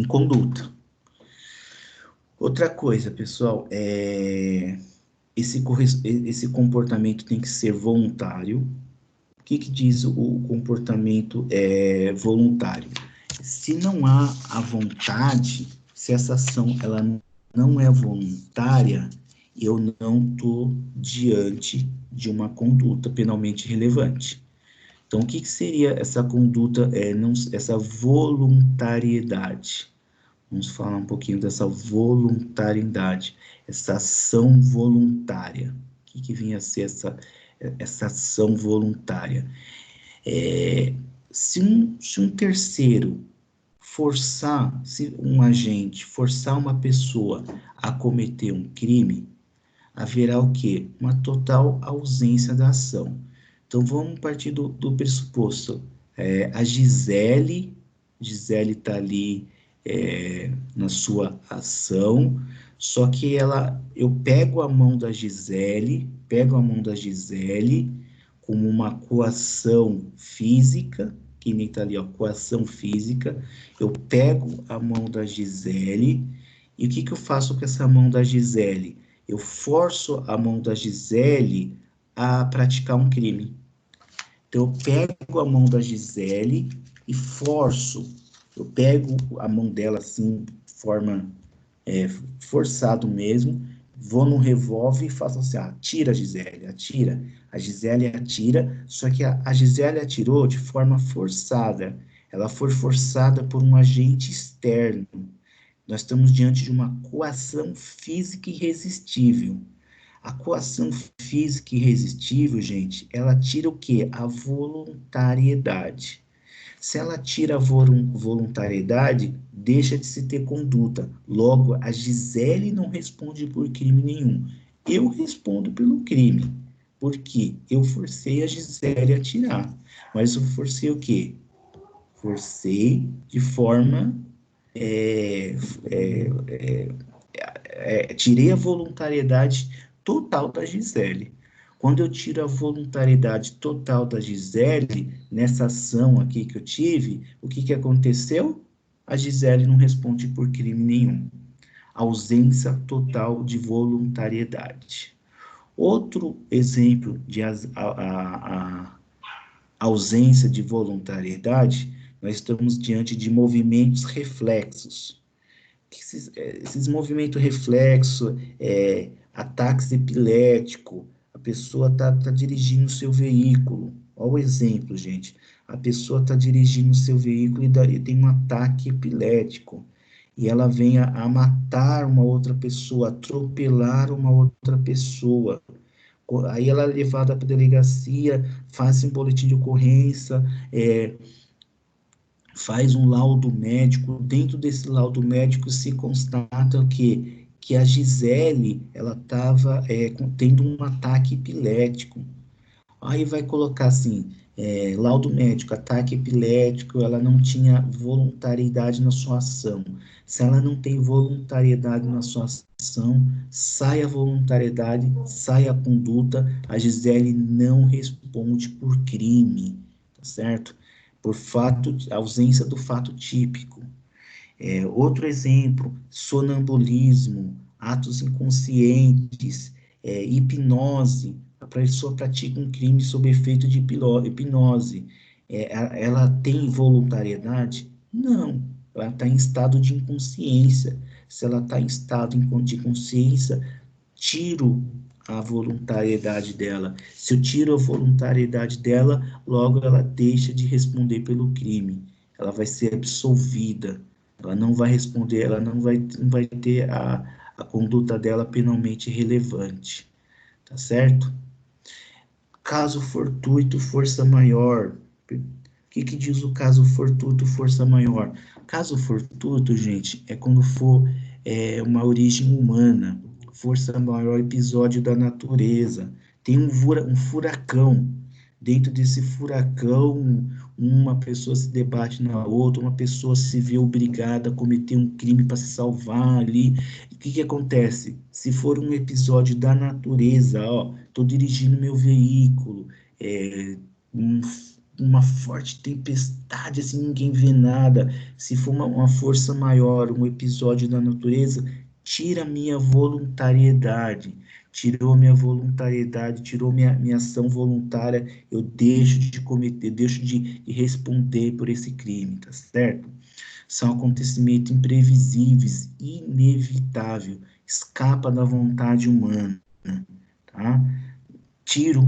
conduta. Outra coisa, pessoal, esse comportamento tem que ser voluntário. O que diz o comportamento voluntário? Se não há a vontade, se essa ação ela não é voluntária, eu não estou diante de uma conduta penalmente relevante. Então, o que seria essa conduta, essa voluntariedade? Vamos falar um pouquinho dessa voluntariedade, essa ação voluntária. O que vinha a ser essa ação voluntária? Se um terceiro se um agente forçar uma pessoa a cometer um crime, haverá o quê? Uma total ausência da ação. Então, vamos partir do pressuposto. A Gisele está ali na sua ação, só que eu pego a mão da Gisele, como uma coação física, que nem está ali, ó, coação física. Eu pego a mão da Gisele, e o que eu faço com essa mão da Gisele? Eu forço a mão da Gisele a praticar um crime. Então, eu pego a mão da Gisele e forço. Eu pego a mão dela assim, de forma forçado mesmo, vou no revólver e faço assim, atira, Gisele, atira. A Gisele atira, só que a Gisele atirou de forma forçada. Ela foi forçada por um agente externo. Nós estamos diante de uma coação física irresistível. A coação física irresistível, gente, ela tira o quê? A voluntariedade. Se ela tira a voluntariedade, deixa de se ter conduta. Logo, a Gisele não responde por crime nenhum. Eu respondo pelo crime. Porque eu forcei a Gisele a tirar. Mas eu forcei o quê? Forcei de forma tirei a voluntariedade total da Gisele. Quando eu tiro a voluntariedade total da Gisele, nessa ação aqui que eu tive, o que aconteceu? A Gisele não responde por crime nenhum. Ausência total de voluntariedade. Outro exemplo de ausência de voluntariedade, nós estamos diante de movimentos reflexos. Esses movimentos reflexos, ataques epiléticos, a pessoa está dirigindo o seu veículo. Olha o exemplo, gente. A pessoa está dirigindo o seu veículo e tem um ataque epilético. E ela vem a matar uma outra pessoa, atropelar uma outra pessoa. Aí ela é levada para a delegacia, faz um boletim de ocorrência, faz um laudo médico. Dentro desse laudo médico se constata que a Gisele ela estava tendo um ataque epilético. Aí vai colocar assim, laudo médico, ataque epilético, ela não tinha voluntariedade na sua ação. Se ela não tem voluntariedade na sua ação, sai a voluntariedade, sai a conduta, a Gisele não responde por crime, tá certo? Por ausência do fato típico. Outro exemplo, sonambulismo, atos inconscientes, hipnose. A pessoa pratica um crime sob efeito de hipnose. Ela tem voluntariedade? Não, ela está em estado de inconsciência. Se ela está em estado de consciência, tiro a voluntariedade dela. Se eu tiro a voluntariedade dela, logo ela deixa de responder pelo crime. ela vai ser absolvida, ela não vai responder, ela não vai ter a conduta dela penalmente relevante, tá certo? Caso fortuito, força maior. O que diz o caso fortuito, força maior? Caso fortuito, gente, é quando for uma origem humana, força maior, episódio da natureza. Tem um furacão. Dentro desse furacão, uma pessoa se debate na outra, uma pessoa se vê obrigada a cometer um crime para se salvar ali. O que acontece? Se for um episódio da natureza, ó, estou dirigindo meu veículo, é, um, uma forte tempestade, assim, ninguém vê nada. Se for uma força maior, um episódio da natureza, tira minha voluntariedade. Tirou minha voluntariedade, tirou minha ação voluntária, eu deixo de cometer, deixo de responder por esse crime, tá certo? São acontecimentos imprevisíveis, inevitável, escapa da vontade humana, tá? Tiro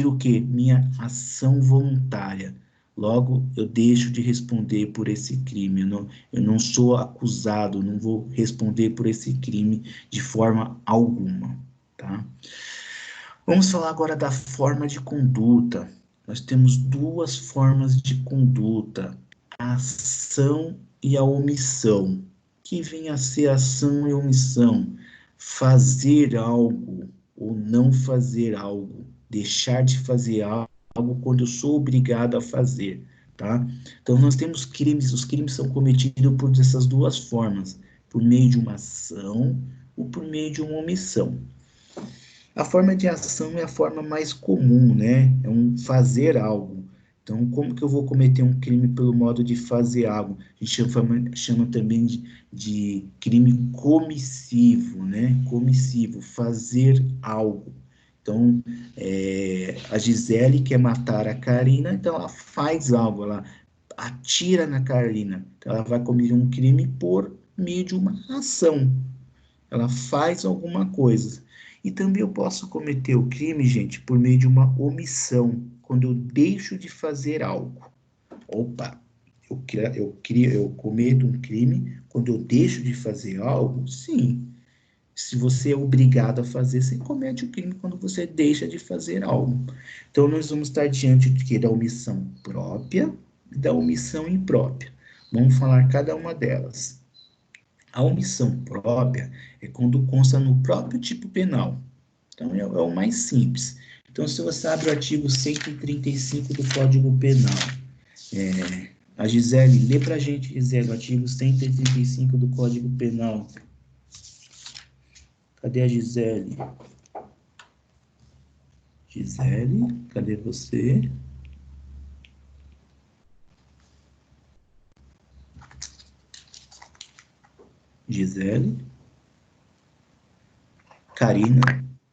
o quê? Minha ação voluntária. Logo, eu deixo de responder por esse crime. Eu não sou acusado, não vou responder por esse crime de forma alguma, tá? Vamos falar agora da forma de conduta. Nós temos duas formas de conduta: a ação e a omissão. Que vem a ser ação e omissão? Fazer algo ou não fazer algo, deixar de fazer algo quando eu sou obrigado a fazer, tá? Então nós temos crimes, os crimes são cometidos por essas duas formas, por meio de uma ação ou por meio de uma omissão. A forma de ação é a forma mais comum, né? É um fazer algo. Então, como que eu vou cometer um crime pelo modo de fazer algo? A gente chama também de crime comissivo, né? Comissivo, fazer algo. Então, a Gisele quer matar a Karina, então ela faz algo, ela atira na Karina. Então, ela vai cometer um crime por meio de uma ação. Ela faz alguma coisa. E também eu posso cometer o crime, gente, por meio de uma omissão, quando eu deixo de fazer algo. Opa, eu cometo um crime quando eu deixo de fazer algo? Sim. Se você é obrigado a fazer, você comete o crime quando você deixa de fazer algo. Então, nós vamos estar diante de quê? Da omissão própria e da omissão imprópria. Vamos falar cada uma delas. A omissão própria é quando consta no próprio tipo penal. Então, é o mais simples. Então, se você abre o artigo 135 do Código Penal, a Gisele, lê para a gente, Gisele, o artigo 135 do Código Penal. Cadê a Gisele? Gisele, cadê você? Gisele? Karina?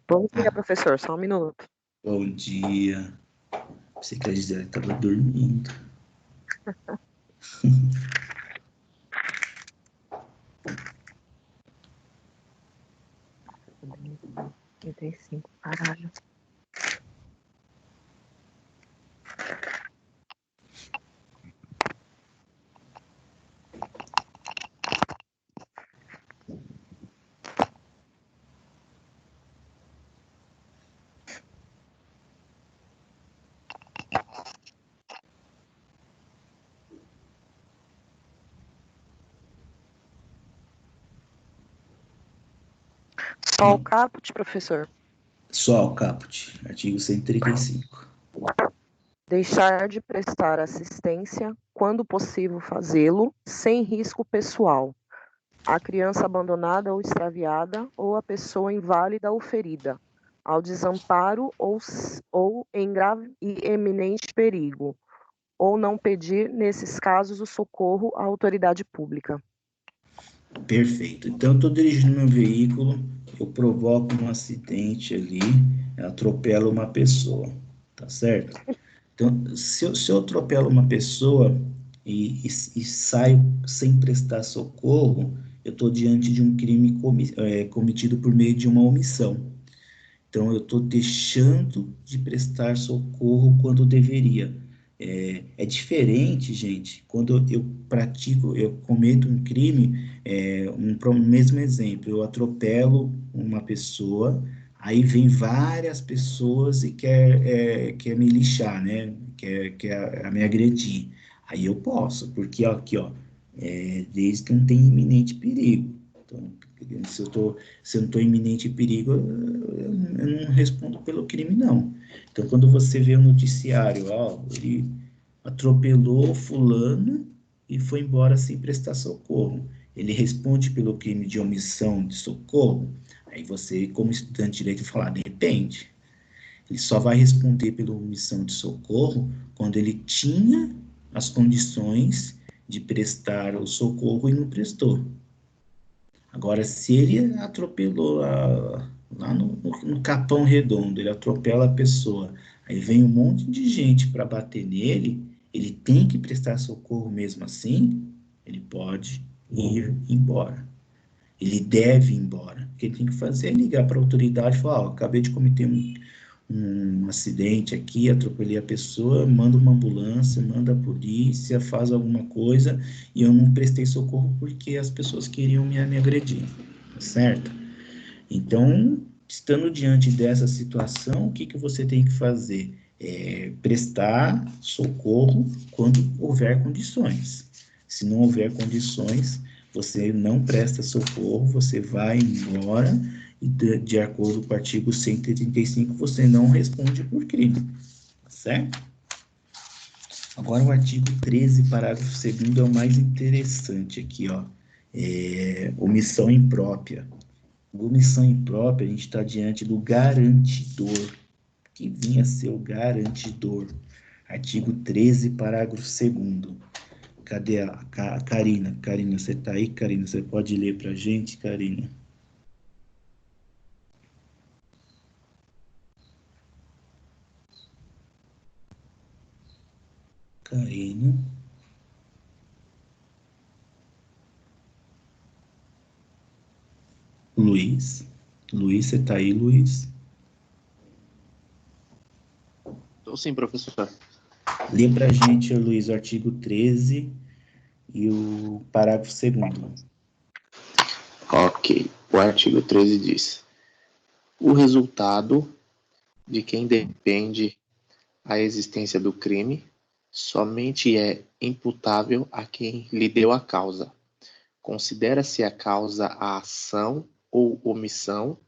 Bom dia, Ah, professor. Só um minuto. bom dia. Pensei que a Gisele estava dormindo. Tem 5, caralho. Só o caput, professor. Só o caput, artigo 135. Deixar de prestar assistência, quando possível fazê-lo, sem risco pessoal, à criança abandonada ou extraviada, ou à pessoa inválida ou ferida, ao desamparo ou em grave e eminente perigo, ou não pedir, nesses casos, o socorro à autoridade pública. Perfeito. Então, eu estou dirigindo meu veículo, eu provoco um acidente ali, eu atropelo uma pessoa, tá certo? Então, se eu atropelo uma pessoa e saio sem prestar socorro, eu estou diante de um crime cometido por meio de uma omissão. Então, eu estou deixando de prestar socorro quando deveria. É diferente, gente, quando eu cometo um crime, mesmo exemplo, eu atropelo uma pessoa, aí vem várias pessoas e quer me lixar, né? Quer me agredir. Aí eu posso, porque ó, aqui, ó, desde que não tem iminente perigo. Então, se eu não estou em iminente perigo, eu não respondo pelo crime, não. Então, quando você vê o noticiário, ó, ele atropelou fulano e foi embora sem prestar socorro. Ele responde pelo crime de omissão de socorro? Aí você, como estudante de direito, fala, depende. Ele só vai responder pela omissão de socorro quando ele tinha as condições de prestar o socorro e não prestou. Agora, se ele atropelou lá no Capão Redondo, ele atropela a pessoa, aí vem um monte de gente para bater nele, ele tem que prestar socorro mesmo assim, ele pode ir embora. Ele deve ir embora. O que ele tem que fazer é ligar para a autoridade e falar, ó, acabei de cometer um acidente aqui, atropelei a pessoa, manda uma ambulância, manda a polícia, faz alguma coisa, e eu não prestei socorro porque as pessoas queriam me agredir, tá certo? Então, estando diante dessa situação, o que que você tem que fazer? Prestar socorro quando houver condições. Se não houver condições, você não presta socorro, você vai embora e, de acordo com o artigo 135, você não responde por crime, tá certo? Agora, o artigo 13, parágrafo 2º, é o mais interessante aqui, ó. Omissão imprópria. Omissão imprópria, a gente está diante do garantidor, que vinha a ser o garantidor. Artigo 13, parágrafo 2º. Cadê a Karina? Karina, você está aí, Karina? Você pode ler para a gente, Karina? Karina. Luiz. Luiz, você está aí, Luiz? Estou sim, professor. Lê para a gente, Luiz, o artigo 13 e o parágrafo 2º. Ok. O artigo 13 diz: o resultado de quem depende a existência do crime somente é imputável a quem lhe deu a causa. Considera-se a causa a ação ou omissão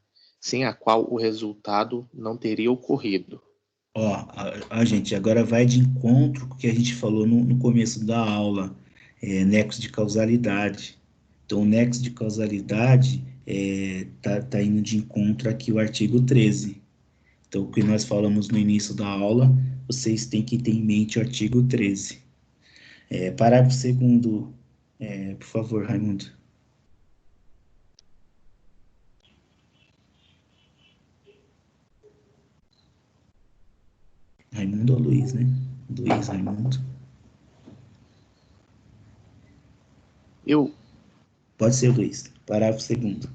sem a qual o resultado não teria ocorrido. Ó, gente, agora vai de encontro com o que a gente falou no começo da aula, nexo de causalidade. Então, o nexo de causalidade tá indo de encontro aqui o artigo 13. Então, o que nós falamos no início da aula, vocês têm que ter em mente o artigo 13. Parágrafo 2º, por favor, Raimundo. Raimundo ou Luiz, né? Luiz, Raimundo. Pode ser, Luiz. Parágrafo 2º.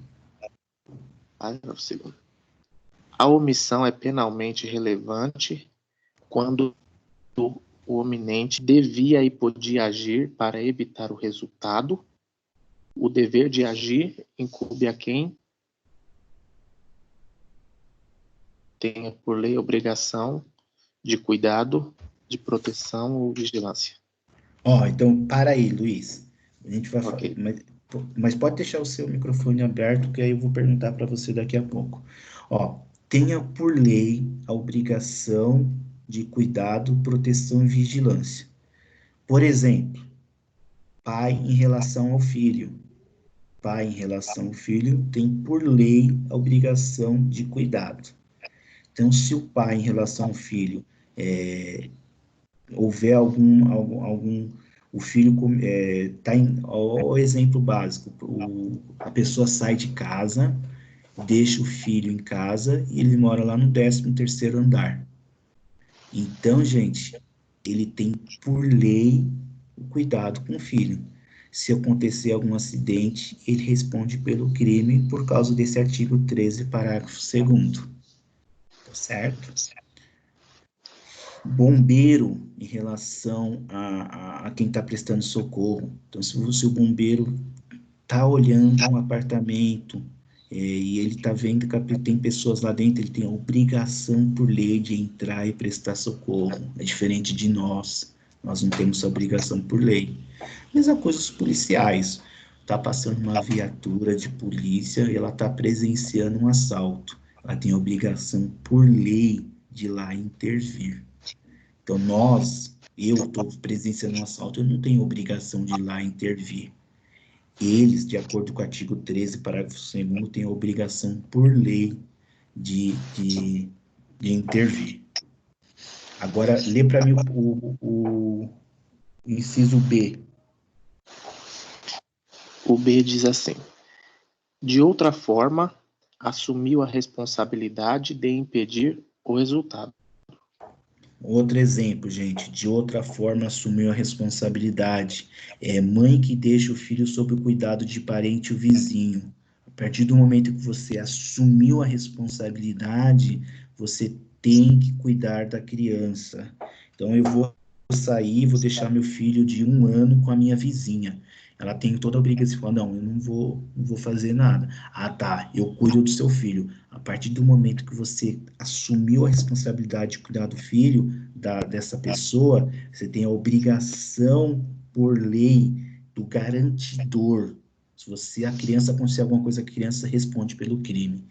Parágrafo 2º. A omissão é penalmente relevante quando o ominente devia e podia agir para evitar o resultado. O dever de agir incumbe a quem tenha por lei obrigação de cuidado, de proteção ou vigilância. Ó, então, para aí, Luiz. A gente vai Ok. mas pode deixar o seu microfone aberto, que aí eu vou perguntar para você daqui a pouco. Ó, tenha por lei a obrigação de cuidado, proteção e vigilância. Por exemplo, pai em relação ao filho. Pai em relação ao filho tem por lei a obrigação de cuidado. Então, se o pai em relação ao filho houver o filho tá o exemplo básico, a pessoa sai de casa, deixa o filho em casa e ele mora lá no 13º andar. Então, gente, ele tem por lei o cuidado com o filho. Se acontecer algum acidente, ele responde pelo crime por causa desse artigo 13, parágrafo 2º. Tá certo? Bombeiro em relação a quem está prestando socorro. Então, se o bombeiro está olhando um apartamento e ele está vendo que tem pessoas lá dentro, ele tem a obrigação por lei de entrar e prestar socorro. É diferente de nós. Nós não temos essa obrigação por lei. Mesma coisa os policiais. Está passando uma viatura de polícia e ela está presenciando um assalto. Ela tem a obrigação por lei de ir lá intervir. Então, eu estou presenciando um assalto, eu não tenho obrigação de ir lá intervir. Eles, de acordo com o artigo 13, parágrafo 2º, têm a obrigação por lei de intervir. Agora, lê para mim o inciso B. O B diz assim: de outra forma, assumiu a responsabilidade de impedir o resultado. Outro exemplo, gente, de outra forma assumiu a responsabilidade. É mãe que deixa o filho sob o cuidado de parente ou vizinho. A partir do momento que você assumiu a responsabilidade, você tem que cuidar da criança. Então, eu vou sair, vou deixar meu filho de 1 ano com a minha vizinha. Ela tem toda a obrigação de falar, não, eu não vou fazer nada. Ah, tá, eu cuido do seu filho. A partir do momento que você assumiu a responsabilidade de cuidar do filho dessa pessoa, você tem a obrigação por lei do garantidor. Se a criança acontecer alguma coisa, a criança responde pelo crime.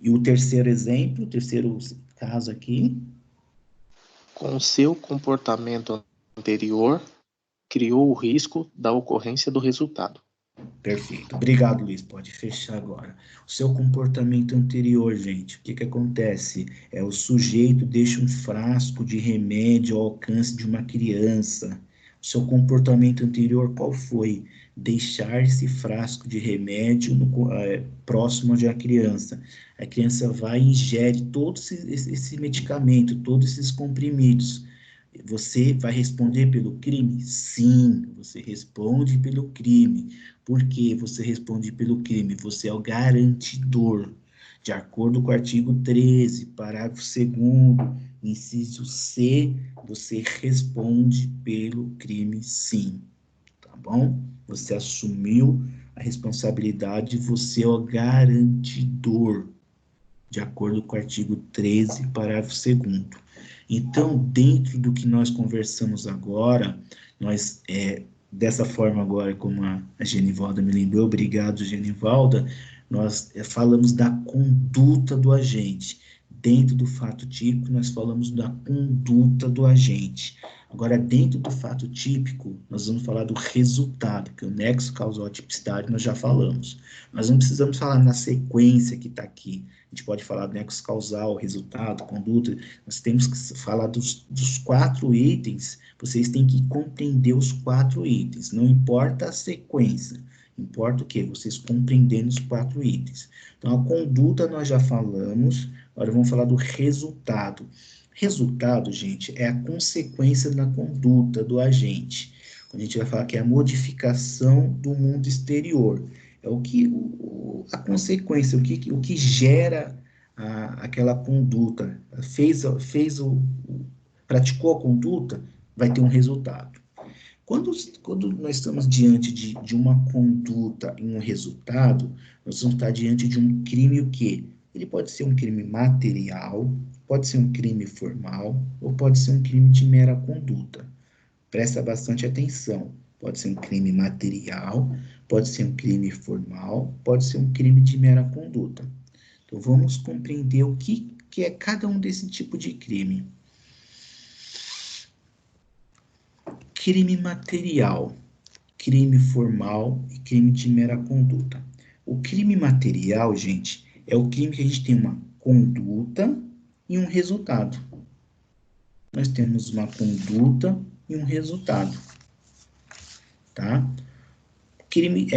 E o terceiro exemplo, o terceiro caso aqui. Com seu comportamento anterior, criou o risco da ocorrência do resultado. Perfeito. Obrigado, Luiz. Pode fechar agora. O seu comportamento anterior, gente, o que acontece? O sujeito deixa um frasco de remédio ao alcance de uma criança. O seu comportamento anterior, qual foi? Deixar esse frasco de remédio próximo de uma criança. A criança vai e ingere todo esse medicamento, todos esses comprimidos. Você vai responder pelo crime? Sim, você responde pelo crime. Por que você responde pelo crime? Você é o garantidor. De acordo com o artigo 13, parágrafo 2º, inciso C, você responde pelo crime, sim. Tá bom? Você assumiu a responsabilidade, você é o garantidor. De acordo com o artigo 13, parágrafo 2º. Então, dentro do que nós conversamos agora, nós, dessa forma agora, como a Genivalda me lembrou, obrigado, Genivalda, nós falamos da conduta do agente. Dentro do fato típico, nós falamos da conduta do agente. Agora, dentro do fato típico, nós vamos falar do resultado, que o nexo causal a tipicidade nós já falamos. Nós não precisamos falar na sequência que está aqui. A gente pode falar do nexo causal, resultado, conduta. Nós temos que falar dos 4 itens. Vocês têm que compreender os 4 itens. Não importa a sequência. Importa o quê? Vocês compreendendo os 4 itens. Então, a conduta nós já falamos. Agora vamos falar do resultado. Resultado, gente, é a consequência da conduta do agente. Quando a gente vai falar que é a modificação do mundo exterior. É a consequência, o que gera aquela conduta. Praticou a conduta, vai ter um resultado. Quando nós estamos diante de uma conduta e um resultado, nós vamos estar diante de um crime o quê? Ele pode ser um crime material, pode ser um crime formal, ou pode ser um crime de mera conduta. Presta bastante atenção. Pode ser um crime material, pode ser um crime formal, pode ser um crime de mera conduta. Então, vamos compreender o que é cada um desse tipo de crime. Crime material, crime formal e crime de mera conduta. O crime material, gente, é o crime que a gente tem uma conduta e um resultado. Nós temos uma conduta e um resultado. Tá? Crime o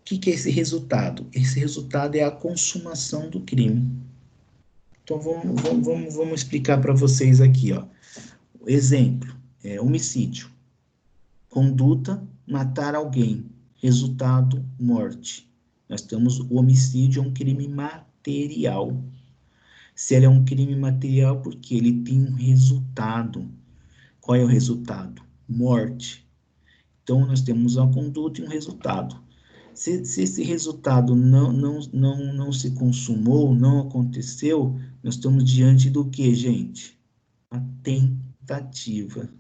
que é esse resultado? Esse resultado é a consumação do crime. Então, vamos explicar para vocês aqui, ó. Exemplo, homicídio. Conduta, matar alguém. Resultado, morte. Nós temos o homicídio, é um crime material. Se ele é um crime material, porque ele tem um resultado. Qual é o resultado? Morte. Então, nós temos uma conduta e um resultado. Se esse resultado não se consumou, não aconteceu, nós estamos diante do que, gente? Uma tentativa.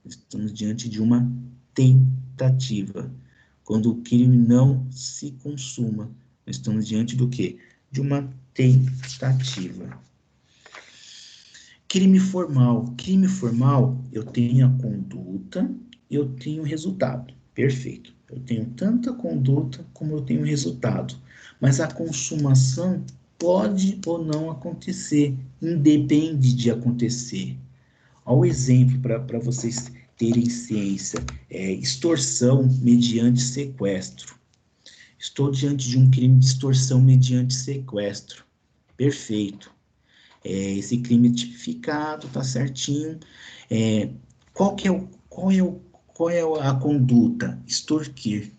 Estamos diante de uma tentativa. Quando o crime não se consuma, nós estamos diante do quê? De uma tentativa. Crime formal. Crime formal, eu tenho a conduta, eu tenho o resultado. Perfeito. Eu tenho tanto a conduta como eu tenho o resultado. Mas a consumação pode ou não acontecer, independe de acontecer. Olha o exemplo para vocês terem ciência. Extorsão mediante sequestro. Estou diante de um crime de extorsão mediante sequestro. Perfeito. Esse crime tipificado, tá certinho. Qual é a conduta? Extorquir.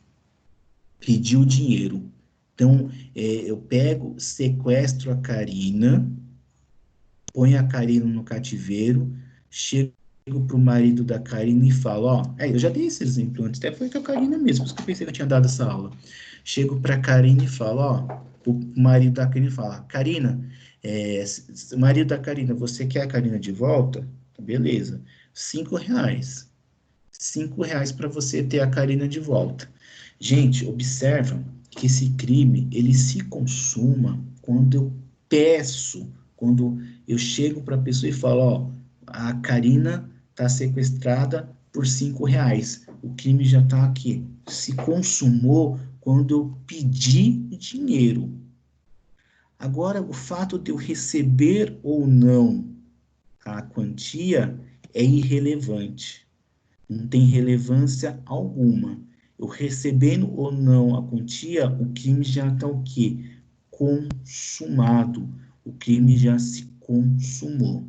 Pedir o dinheiro. Então, eu pego, sequestro a Karina, ponho a Karina no cativeiro, chego pro marido da Karina e falo, ó, eu já dei esse exemplo antes, até foi com a Karina mesmo, por isso que eu pensei que eu tinha dado essa aula. Chego pra Karina e falo, ó, o marido da Karina fala, Karina, marido da Karina, você quer a Karina de volta? Beleza, R$5. R$5 para você ter a Karina de volta. Gente, observa que esse crime, ele se consuma quando eu peço, quando eu chego para a pessoa e falo, ó, a Karina está sequestrada por R$5. O crime já está aqui. Se consumou quando eu pedi dinheiro. Agora, o fato de eu receber ou não a quantia é irrelevante. Não tem relevância alguma. Eu recebendo ou não a quantia, o crime já está o quê? Consumado. O crime já se consumou,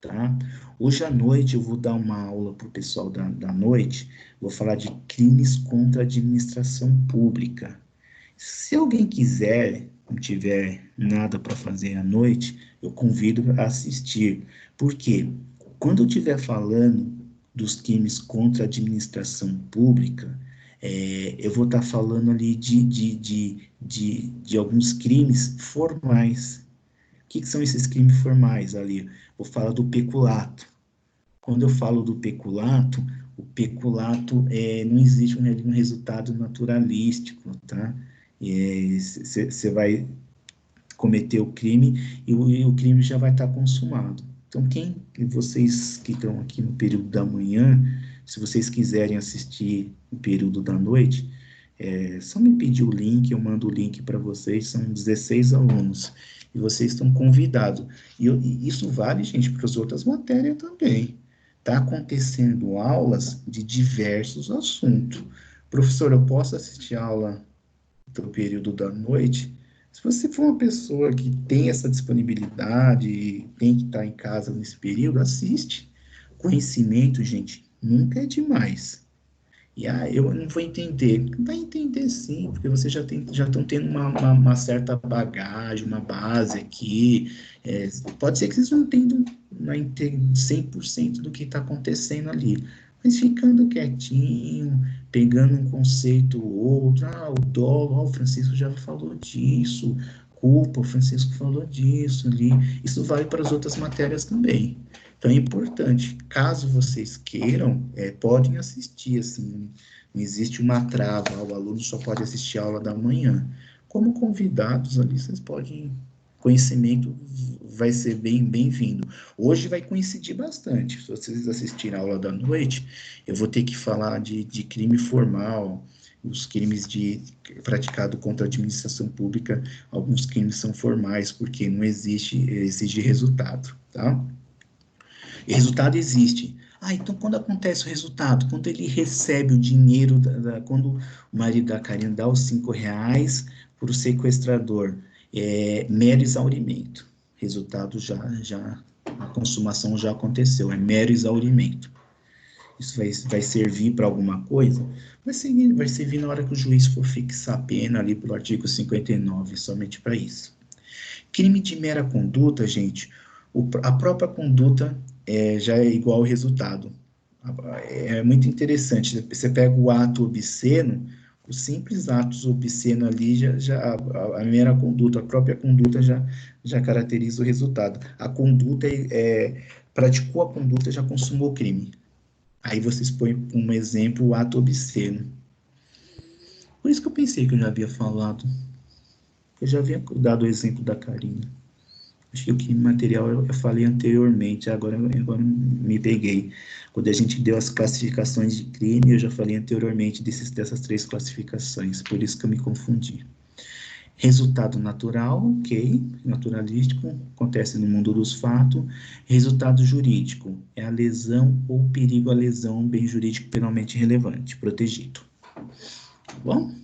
tá? Hoje à noite eu vou dar uma aula para o pessoal da noite, vou falar de crimes contra a administração pública. Se alguém quiser, não tiver nada para fazer à noite, eu convido a assistir. Por quê? Quando eu estiver falando dos crimes contra a administração pública, eu vou estar falando ali de alguns crimes formais. O que são esses crimes formais ali? Vou falar do peculato. Quando eu falo do peculato, o peculato não existe um resultado naturalístico, tá? Você vai cometer o crime e o crime já vai estar consumado. Então, vocês que estão aqui no período da manhã, se vocês quiserem assistir no período da noite, só me pedir o link, eu mando o link para vocês, são 16 alunos, e vocês estão convidados. E isso vale, gente, para as outras matérias também. Está acontecendo aulas de diversos assuntos. Professor, eu posso assistir a aula do período da noite? Se você for uma pessoa que tem essa disponibilidade, tem que estar em casa nesse período, assiste. Conhecimento, gente, nunca é demais. E eu não vou entender. Vai entender sim, porque vocês já estão tendo uma certa bagagem, uma base aqui. Pode ser que vocês não entendam 100% do que está acontecendo ali. Mas ficando quietinho, pegando um conceito ou outro, o dolo, o Francisco já falou disso, culpa, o Francisco falou disso ali. Isso vale para as outras matérias também. Então é importante, caso vocês queiram, podem assistir, assim, não existe uma trava, o aluno só pode assistir a aula da manhã. Como convidados ali, vocês podem, conhecimento vai ser bem-vindo. Hoje vai coincidir bastante, se vocês assistirem a aula da noite, eu vou ter que falar de crime formal, os crimes praticados contra a administração pública, alguns crimes são formais, porque não exige resultado, tá? E resultado existe. Então quando acontece o resultado? Quando ele recebe o dinheiro, quando o marido da Karina dá os R$5 para o sequestrador, mero exaurimento. Resultado a consumação já aconteceu, é mero exaurimento. Isso vai servir para alguma coisa? Vai servir na hora que o juiz for fixar a pena ali pelo artigo 59, somente para isso. Crime de mera conduta, gente, a própria conduta já é igual ao resultado. É muito interessante. Você pega o ato obsceno, os simples atos obscenos ali, a mera conduta, a própria conduta já caracteriza o resultado. A conduta praticou a conduta, já consumou o crime. Aí vocês põem como exemplo o ato obsceno. Por isso que eu pensei que eu já havia falado. Eu já havia dado o exemplo da Karina. Acho que o crime material eu falei anteriormente, agora me peguei. Quando a gente deu as classificações de crime, eu já falei anteriormente dessas 3 classificações, por isso que eu me confundi. Resultado natural, ok, naturalístico, acontece no mundo dos fatos. Resultado jurídico, é a lesão ou perigo à lesão, bem jurídico penalmente relevante, protegido. Tá bom?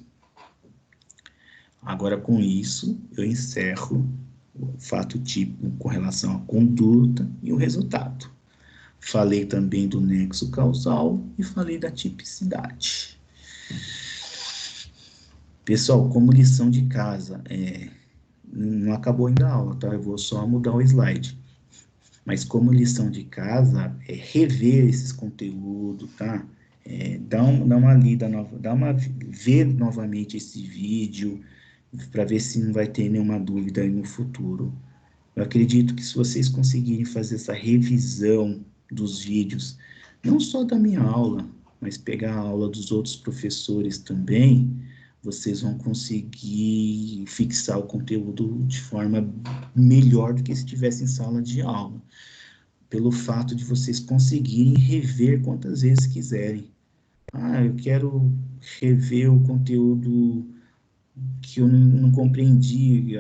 Agora, com isso, eu encerro o fato típico com relação à conduta e o resultado. Falei também do nexo causal e falei da tipicidade. Pessoal, como lição de casa, não acabou ainda a aula, tá? Eu vou só mudar o slide. Mas como lição de casa, rever esses conteúdos, tá? Dá uma lida nova, ver novamente esse vídeo, para ver se não vai ter nenhuma dúvida aí no futuro. Eu acredito que se vocês conseguirem fazer essa revisão dos vídeos, não só da minha aula, mas pegar a aula dos outros professores também, vocês vão conseguir fixar o conteúdo de forma melhor do que se estivesse em sala de aula. Pelo fato de vocês conseguirem rever quantas vezes quiserem. Eu quero rever o conteúdo que eu não compreendi,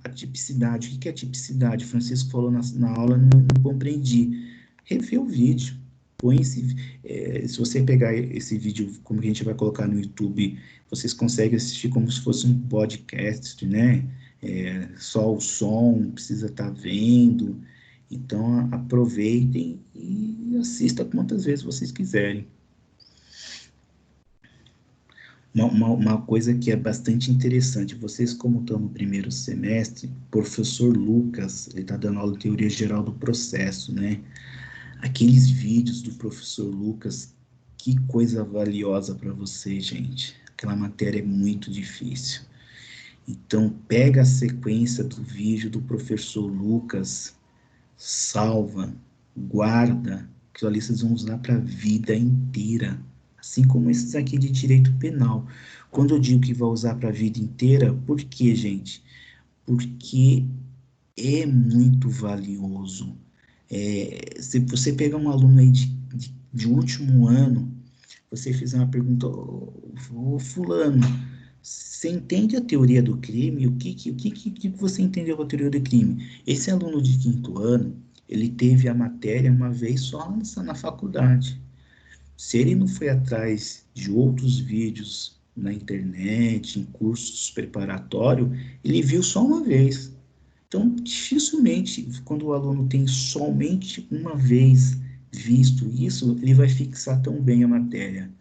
a tipicidade. O que é tipicidade? Francisco falou na aula, não compreendi. Rever o vídeo. Se você pegar esse vídeo, como a gente vai colocar no YouTube, vocês conseguem assistir como se fosse um podcast, né? Só o som, não precisa estar vendo. Então, aproveitem e assistam quantas vezes vocês quiserem. Uma coisa que é bastante interessante, vocês como estão no primeiro semestre, o professor Lucas, ele está dando aula de teoria geral do processo, né? Aqueles vídeos do professor Lucas, que coisa valiosa para vocês, gente. Aquela matéria é muito difícil. Então, pega a sequência do vídeo do professor Lucas, salva, guarda, que ali vocês vão usar para a vida inteira. Assim como esses aqui de direito penal. Quando eu digo que vai usar para a vida inteira, por quê, gente? Porque é muito valioso. Se você pegar um aluno aí de último ano, você fizer uma pergunta, fulano, você entende a teoria do crime? O que você entendeu da teoria do crime? Esse aluno de 5º ano, ele teve a matéria uma vez só na faculdade. Se ele não foi atrás de outros vídeos na internet, em cursos preparatórios, ele viu só uma vez. Então, dificilmente, quando o aluno tem somente uma vez visto isso, ele vai fixar tão bem a matéria.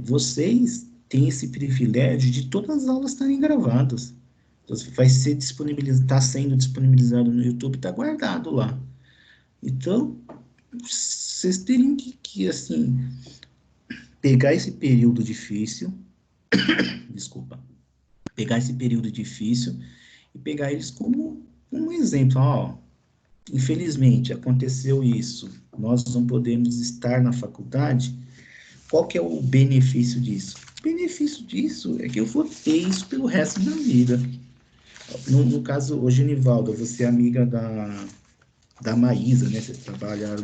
Vocês têm esse privilégio de todas as aulas estarem gravadas. Então, está sendo disponibilizado no YouTube, está guardado lá. Então, vocês teriam que assim, pegar esse período difícil, pegar esse período difícil e pegar eles como um exemplo. Infelizmente, aconteceu isso, nós não podemos estar na faculdade. Qual que é o benefício disso? O benefício disso é que eu vou ter isso pelo resto da vida. No caso, o Genivaldo, você é amiga da Maísa, né? Vocês trabalham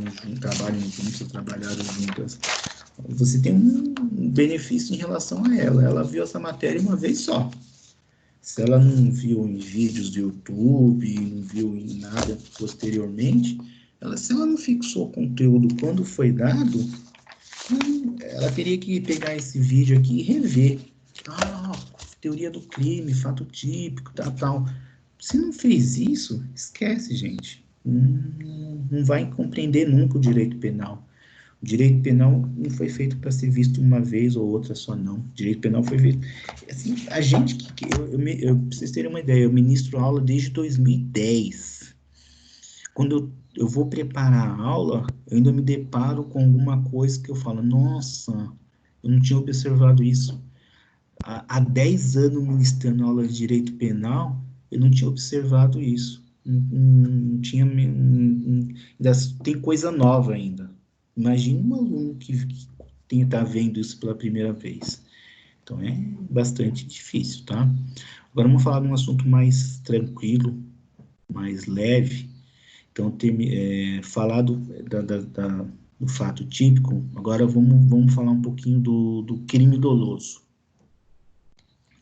juntas. Você tem um benefício em relação a ela. Ela viu essa matéria uma vez só. Se ela não viu em vídeos do YouTube, não viu em nada posteriormente, se ela não fixou o conteúdo quando foi dado, ela teria que pegar esse vídeo aqui e rever. Teoria do crime, fato típico, tal. Se não fez isso, esquece, gente. Não vai compreender nunca o direito penal. Direito penal não foi feito para ser visto uma vez ou outra só, não. Direito penal foi feito... Assim, a gente... Pra vocês terem uma ideia, eu ministro aula desde 2010. Quando eu vou preparar a aula, eu ainda me deparo com alguma coisa que eu falo, nossa, eu não tinha observado isso. Há 10 anos ministrando aula de direito penal, eu não tinha observado isso. Não tinha... ainda tem coisa nova ainda. Imagina um aluno que está vendo isso pela primeira vez. Então, é bastante difícil, tá? Agora, vamos falar de um assunto mais tranquilo, mais leve. Então, falar do fato típico, agora vamos falar um pouquinho do crime doloso.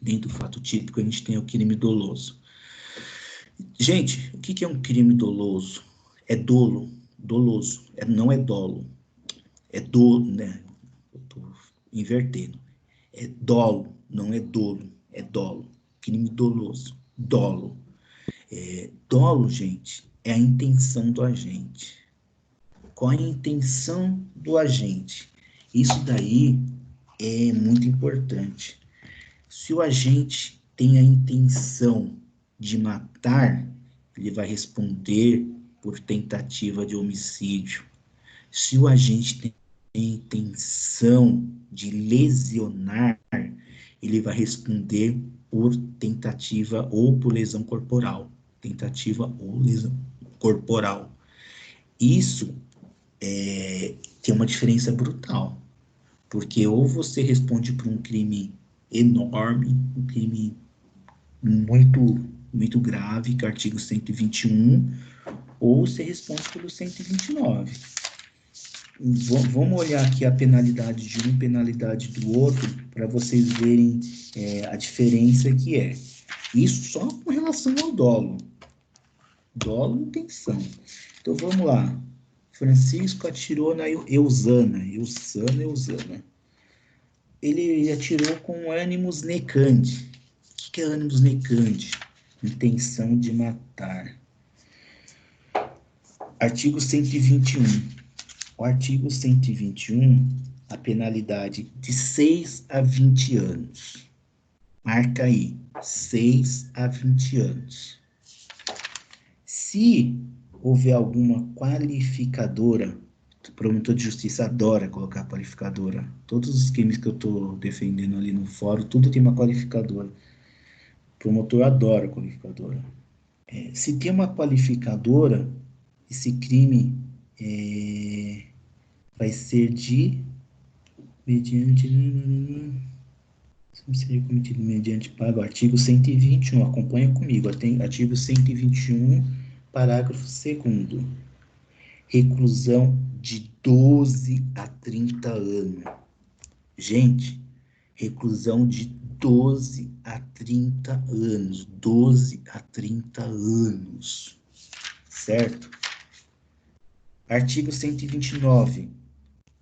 Dentro do fato típico, a gente tem o crime doloso. Gente, o que é um crime doloso? É doloso, não é dolo. É dolo, né? Eu tô invertendo. É dolo, não é dolo, é dolo. Crime doloso, dolo. Dolo, gente, é a intenção do agente. Qual é a intenção do agente? Isso daí é muito importante. Se o agente tem a intenção de matar, ele vai responder por tentativa de homicídio. Se o agente tem a intenção de lesionar, ele vai responder por tentativa ou por lesão corporal. Tentativa ou lesão corporal. Isso tem uma diferença brutal, porque ou você responde por um crime enorme, um crime muito grave, que é o artigo 121, ou você responde pelo 129. Vamos olhar aqui a penalidade de um, penalidade do outro, para vocês verem a diferença que é. Isso só com relação ao dolo. Dolo e intenção. Então, vamos lá. Francisco atirou na Eusana. Ele atirou com ânimos necandi. O que é ânimos necandi? Intenção de matar. Artigo 121. O artigo 121, a penalidade de 6 a 20 anos. Marca aí, 6 a 20 anos. Se houver alguma qualificadora, o promotor de justiça adora colocar qualificadora. Todos os crimes que eu estou defendendo ali no fórum, tudo tem uma qualificadora. O promotor adora qualificadora. Se tem uma qualificadora, esse crime vai ser mediante... seria cometido mediante pago. Artigo 121, acompanha comigo. Artigo 121, parágrafo 2º. Reclusão de 12 a 30 anos. Gente, reclusão de 12 a 30 anos. 12 a 30 anos. Certo? Artigo 129.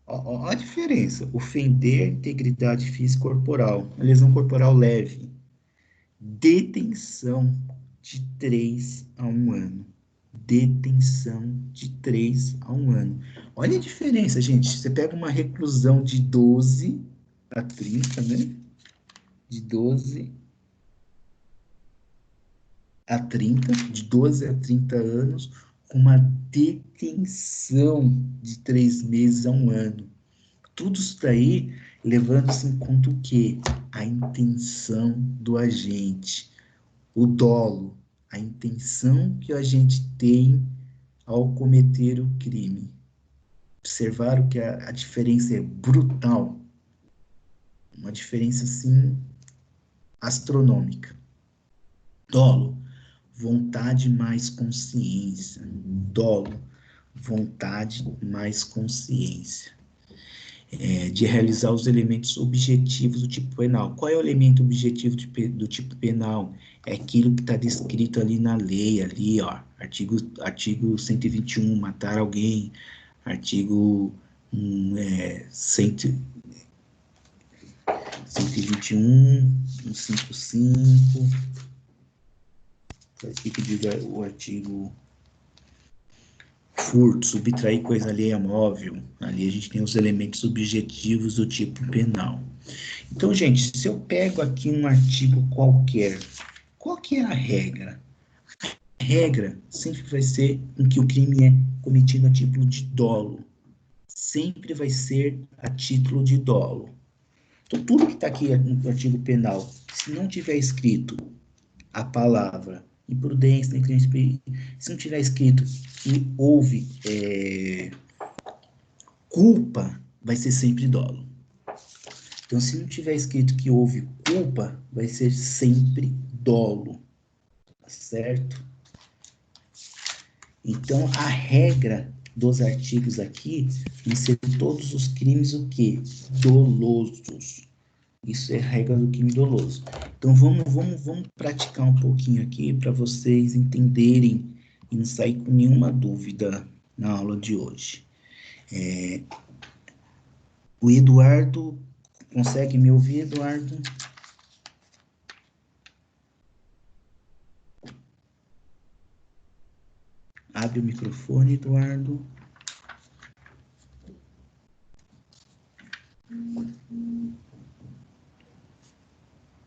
Ó a diferença. Ofender a integridade física corporal. A lesão corporal leve. Detenção de 3 a 1 ano. Detenção de 3 a 1 ano. Olha a diferença, gente. Você pega uma reclusão de 12 a 30, né? De 12 a 30, de 12 a 30 anos, com uma detenção de 3 meses a 1 ano. Tudo isso daí levando-se em conta o quê? A intenção do agente, o dolo, a intenção que o agente tem ao cometer o crime. Observaram que a diferença é brutal, uma diferença assim astronômica. Dolo, vontade mais consciência. Dolo, vontade mais consciência. De realizar os elementos objetivos do tipo penal. Qual é o elemento objetivo do tipo penal? É aquilo que está descrito ali na lei, ali, ó, artigo 121, matar alguém, artigo 121, 155, aqui que diz o artigo furto, subtrair coisa alheia móvel. Ali a gente tem os elementos objetivos do tipo penal. Então, gente, se eu pego aqui um artigo qualquer, qual que é a regra? A regra sempre vai ser em que o crime é cometido a título de dolo. Sempre vai ser a título de dolo. Então, tudo que está aqui no artigo penal, se não tiver escrito a palavra imprudência, negligência, se não tiver escrito que houve culpa, vai ser sempre dolo. Então, se não tiver escrito que houve culpa, vai ser sempre dolo, tá certo? Então, a regra dos artigos aqui vão ser todos os crimes o quê? Dolosos. Isso é a regra do crime doloso. Então, vamos praticar um pouquinho aqui para vocês entenderem e não sair com nenhuma dúvida na aula de hoje. O Eduardo, consegue me ouvir, Eduardo? Abre o microfone, Eduardo.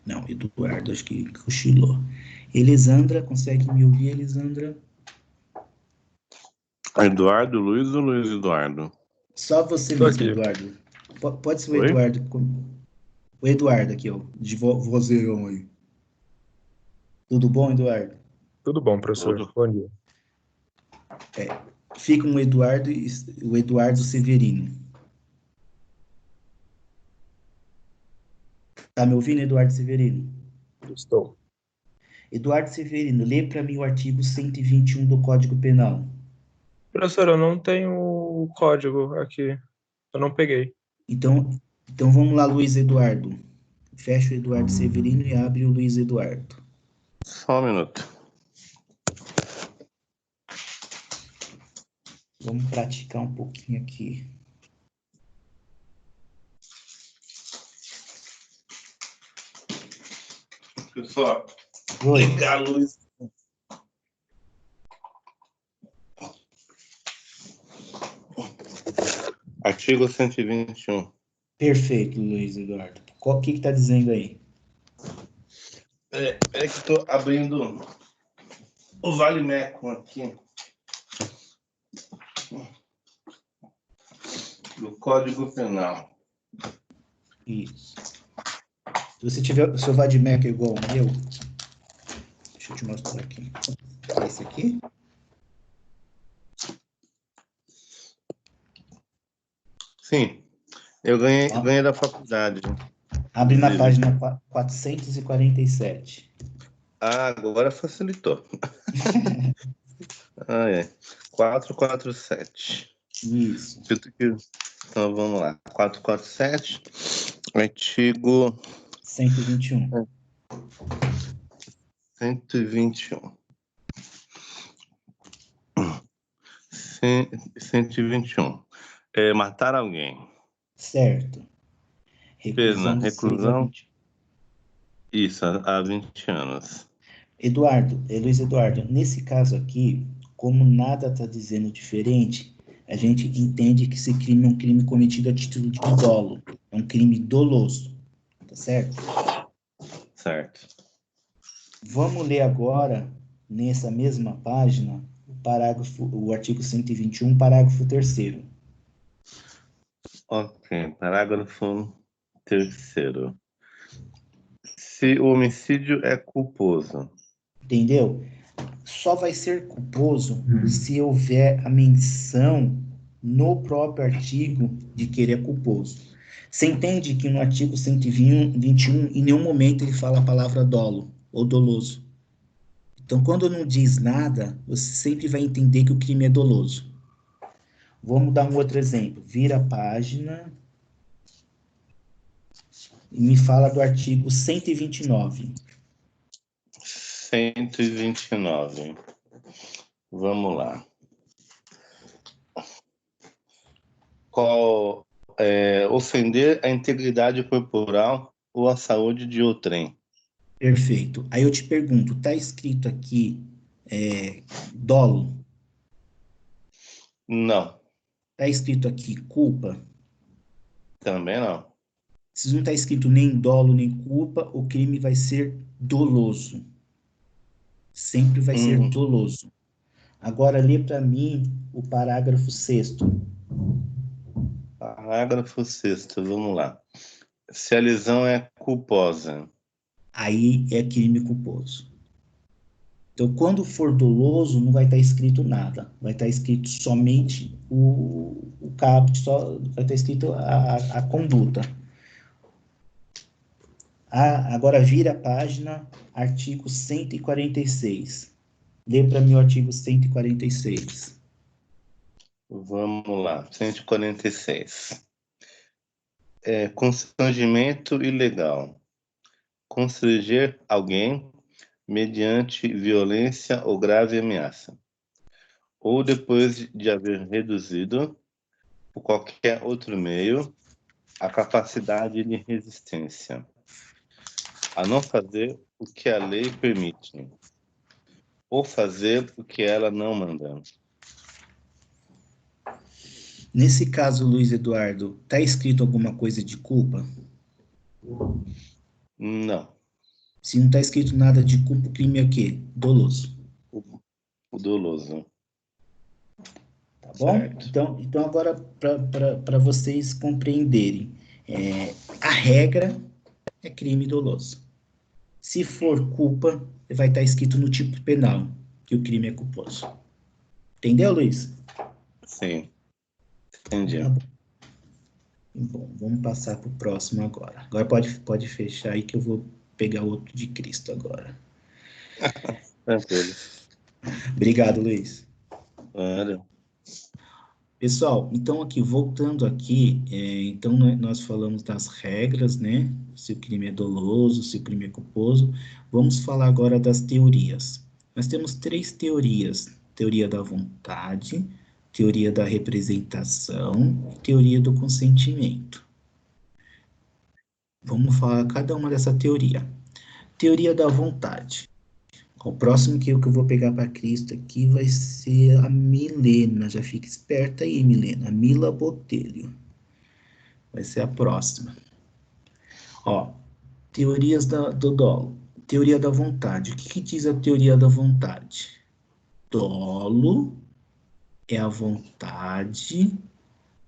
Não, Eduardo, acho que cochilou. Elisandra, consegue me ouvir, Elisandra? Eduardo Luiz ou Luiz Eduardo? Só você Tô mesmo, aqui. Eduardo. Pode ser o Oi? Eduardo. O Eduardo aqui, ó, de vozeirão aí. Tudo bom, Eduardo? Tudo bom, professor? Tudo. Bom dia. Fica o Eduardo Severino. Tá me ouvindo, Eduardo Severino? Estou. Eduardo Severino, lê para mim o artigo 121 do Código Penal. Professor, eu não tenho o código aqui. Eu não peguei. Então vamos lá, Luiz Eduardo. Fecha o Eduardo Severino e abre o Luiz Eduardo. Só um minuto. Vamos praticar um pouquinho aqui. Pessoal, Oi. ligar a luz. Artigo 121. Perfeito, Luiz Eduardo. O que está dizendo aí? É que estou abrindo o Vale Meco aqui. Do Código Penal. Isso. Se você tiver o seu Vadimeco igual ao meu, deixa eu te mostrar aqui. Esse aqui? Sim, eu ganhei da faculdade. Abre na Inclusive. página 447. Ah, agora facilitou. Ah, é. 447. Isso. Então vamos lá. 447, artigo 121. 121. 121. Matar alguém. Certo. Pena, de 6 a reclusão. 20. Isso, há 20 anos. Luiz Eduardo, nesse caso aqui, como nada está dizendo diferente, a gente entende que esse crime é um crime cometido a título de dolo. É um crime doloso. Tá certo? Certo. Vamos ler agora, nessa mesma página, o artigo 121, parágrafo 3º. Ok, parágrafo 3º. Se o homicídio é culposo. Entendeu? Só vai ser culposo se houver a menção no próprio artigo de que ele é culposo. Você entende que no artigo 121, em nenhum momento ele fala a palavra dolo ou doloso. Então, quando não diz nada, você sempre vai entender que o crime é doloso. Vamos dar um outro exemplo. Vira a página e me fala do artigo 129. 129. Vamos lá. Ofender a integridade corporal ou a saúde de outrem. Perfeito. Aí eu te pergunto, tá escrito aqui dolo? Não, Está escrito aqui culpa. também não. Se não está escrito nem dolo nem culpa, o crime vai ser doloso. Sempre vai ser doloso. Agora, lê para mim o parágrafo 6º. Parágrafo 6º, vamos lá. Se a lesão é culposa. Aí é crime culposo. Então, quando for doloso, não vai estar escrito nada. Vai estar escrito somente o caput, só vai estar escrito a conduta. Agora vira a página, artigo 146. Lê para mim o artigo 146. Vamos lá, 146. Constrangimento ilegal. Constranger alguém mediante violência ou grave ameaça, ou depois de haver reduzido, por qualquer outro meio, a capacidade de resistência, a não fazer o que a lei permite, ou fazer o que ela não manda. Nesse caso, Luiz Eduardo, está escrito alguma coisa de culpa? Não. Se não está escrito nada de culpa, o crime é o quê? Doloso. O doloso. Tá bom? Certo. Então agora, para vocês compreenderem, a regra é crime doloso. Se for culpa, vai estar escrito no tipo penal que o crime é culposo. Entendeu, Luiz? Sim. Entendi. Tá bom. Bom, vamos passar para o próximo agora. Agora pode fechar aí que eu vou pegar outro de Cristo agora. Tranquilo. Obrigado, Luiz. Claro. Pessoal, então aqui, voltando aqui, então nós falamos das regras, né? Se o crime é doloso, se o crime é culposo. Vamos falar agora das teorias. Nós temos 3 teorias: teoria da vontade, teoria da representação e teoria do consentimento. Vamos falar cada uma dessa teoria. Teoria da vontade. O próximo que eu vou pegar para Cristo aqui vai ser a Milena. Já fica esperta aí, Milena. Mila Botelho. Vai ser a próxima. Ó, teorias do dolo. Teoria da vontade. O que diz a teoria da vontade? Dolo é a vontade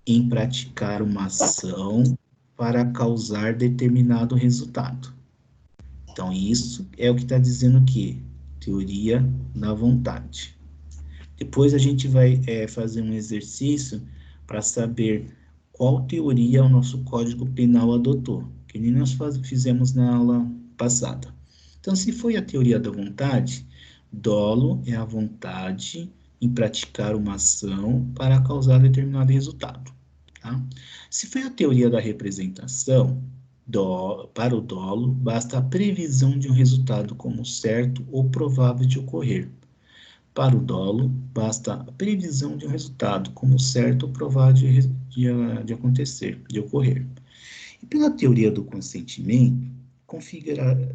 em praticar uma ação para causar determinado resultado. Então, isso é o que está dizendo aqui. Teoria da vontade. Depois a gente vai fazer um exercício para saber qual teoria o nosso Código Penal adotou, que nem nós fizemos na aula passada. Então, se foi a teoria da vontade, dolo é a vontade em praticar uma ação para causar determinado resultado. Tá? Se foi a teoria da representação, para o dolo, basta a previsão de um resultado como certo ou provável de ocorrer. Para o dolo, basta a previsão de um resultado como certo ou provável de acontecer, de ocorrer. E pela teoria do consentimento,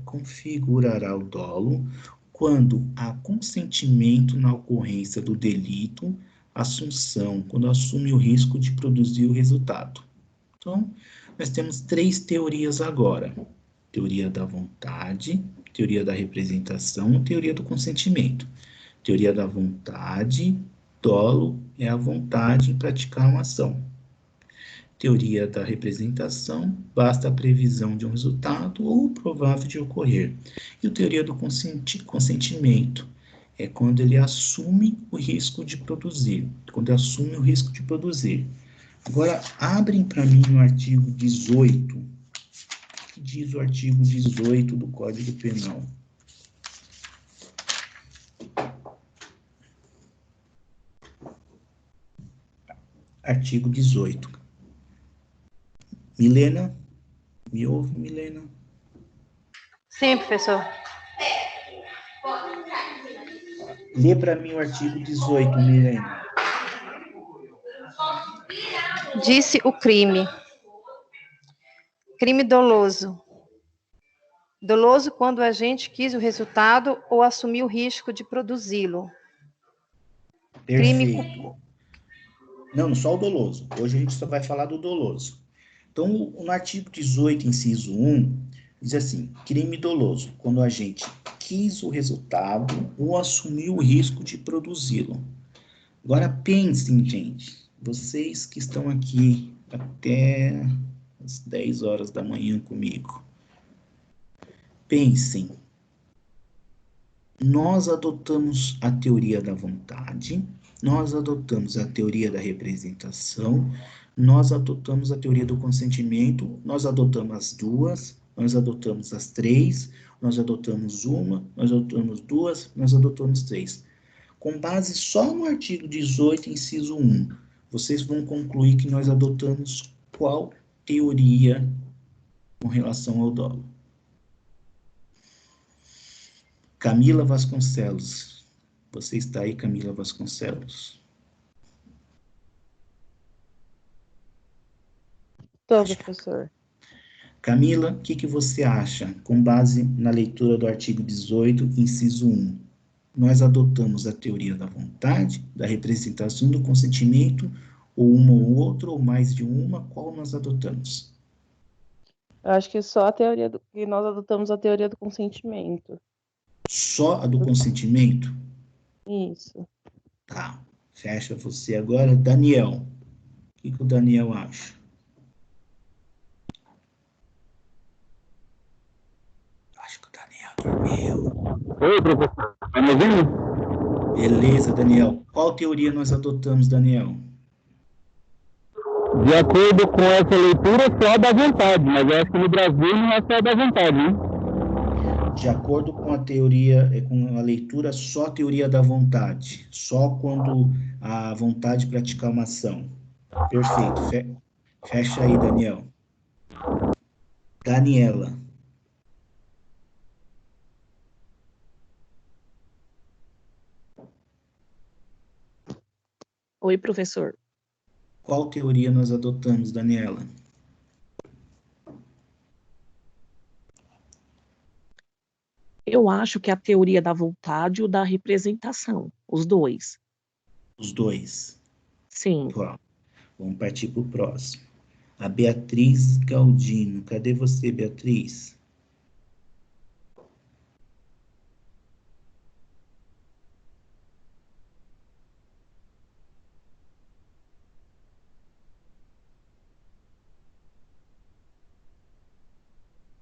configurará o dolo quando há consentimento na ocorrência do delito, assunção, quando assume o risco de produzir o resultado. Então, nós temos 3 teorias agora: teoria da vontade, teoria da representação, teoria do consentimento. Teoria da vontade, dolo é a vontade em praticar uma ação. Teoria da representação, basta a previsão de um resultado ou provável de ocorrer. E a teoria do consentimento é quando ele assume o risco de produzir. Quando assume o risco de produzir. Agora, abrem para mim o artigo 18. O que diz o artigo 18 do Código Penal? Artigo 18. Milena? Me ouve, Milena? Sim, professor. Lê para mim o artigo 18, Milena. Disse o crime. Crime doloso. Doloso quando o agente quis o resultado ou assumiu o risco de produzi-lo. Perfeito. Não, só o doloso. Hoje a gente só vai falar do doloso. Então, no artigo 18, inciso 1, diz assim: crime doloso, quando o agente quis o resultado ou assumiu o risco de produzi-lo. Agora pensem, gente, vocês que estão aqui até as 10 horas da manhã comigo. Pensem, nós adotamos a teoria da vontade, nós adotamos a teoria da representação, nós adotamos a teoria do consentimento, nós adotamos as duas, nós adotamos as três, nós adotamos uma, nós adotamos duas, nós adotamos três. Com base só no artigo 18, inciso 1, vocês vão concluir que nós adotamos qual teoria com relação ao dolo? Camila Vasconcelos. Você está aí, Camila Vasconcelos? Estou, professor. Camila, o que você acha, com base na leitura do artigo 18, inciso 1? Nós adotamos a teoria da vontade, da representação, do consentimento, ou uma ou outra, ou mais de uma, qual nós adotamos? Eu acho que só a teoria que nós adotamos a teoria do consentimento. Só a do consentimento? Isso. Tá. Fecha você agora. Daniel. O que o Daniel acha? Acho que o Daniel dormiu. Oi, professor. Tá me ouvindo? Beleza, Daniel. Qual teoria nós adotamos, Daniel? De acordo com essa leitura, só da vontade, mas eu acho que no Brasil não é só da vontade, né? De acordo com a teoria, com a leitura, só a teoria da vontade. Só quando a vontade praticar uma ação. Perfeito. Fecha aí, Daniel. Daniela. Oi, professor. Qual teoria nós adotamos, Daniela? Eu acho que a teoria da vontade ou da representação, os dois. Os dois? Sim. Bom, vamos partir para o próximo. A Beatriz Galdino. Cadê você, Beatriz?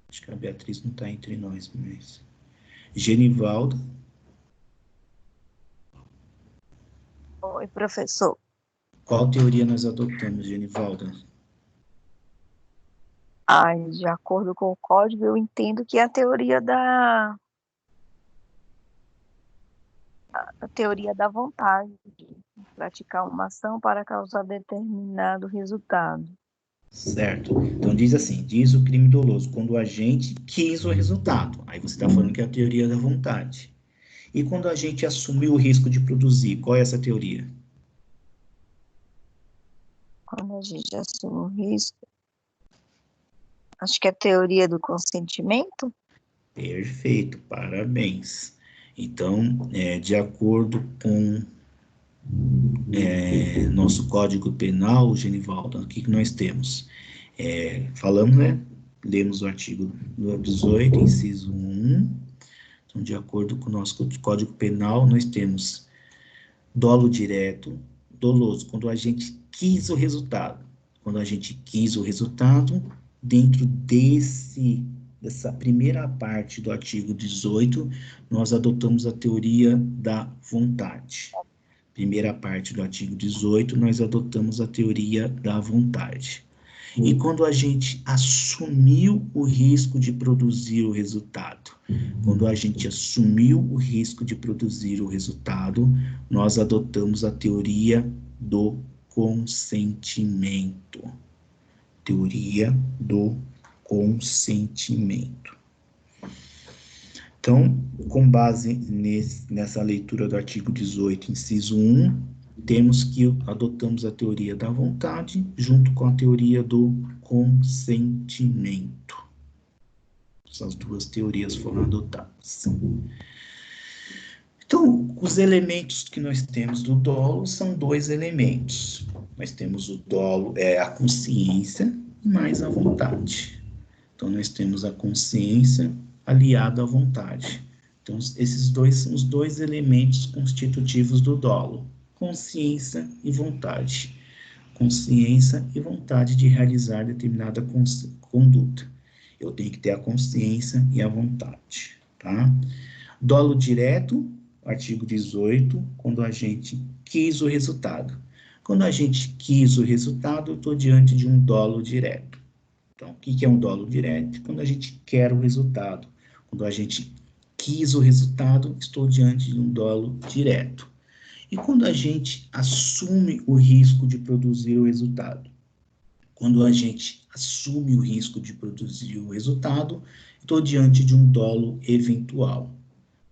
Acho que a Beatriz não está entre nós, mas... Genivaldo. Oi, professor. Qual teoria nós adotamos, Genivaldo? De acordo com o código, eu entendo que é a teoria da vontade, de praticar uma ação para causar determinado resultado. Certo. Então diz assim, diz o crime doloso, quando o agente quis o resultado. Aí você está falando que é a teoria da vontade. E quando a gente assumiu o risco de produzir, qual é essa teoria? Quando a gente assume o risco, acho que é a teoria do consentimento. Perfeito, parabéns. Então, de acordo com nosso Código Penal, Genivaldo, o que nós temos? Falamos, né? Lemos o artigo 18, inciso 1. Então, de acordo com o nosso Código Penal, nós temos dolo direto, doloso, quando a gente quis o resultado. Quando a gente quis o resultado, dentro dessa primeira parte do artigo 18, nós adotamos a teoria da vontade. Primeira parte do artigo 18, nós adotamos a teoria da vontade. E quando a gente assumiu o risco de produzir o resultado, nós adotamos a teoria do consentimento. Teoria do consentimento. Então, com base nessa leitura do artigo 18, inciso 1, temos que adotamos a teoria da vontade junto com a teoria do consentimento. Essas duas teorias foram adotadas. Então, os elementos que nós temos do dolo são dois elementos. Nós temos o dolo, a consciência mais a vontade. Então, nós temos a consciência aliada à vontade. Então, esses dois são os dois elementos constitutivos do dolo: consciência e vontade. Consciência e vontade de realizar determinada conduta. Eu tenho que ter a consciência e a vontade, tá? Dolo direto, artigo 18, quando a gente quis o resultado. Quando a gente quis o resultado, eu estou diante de um dolo direto. Então, o que é um dolo direto? Quando a gente quer o resultado. Quando a gente quis o resultado, estou diante de um dolo direto. E quando a gente assume o risco de produzir o resultado? Quando a gente assume o risco de produzir o resultado, estou diante de um dolo eventual.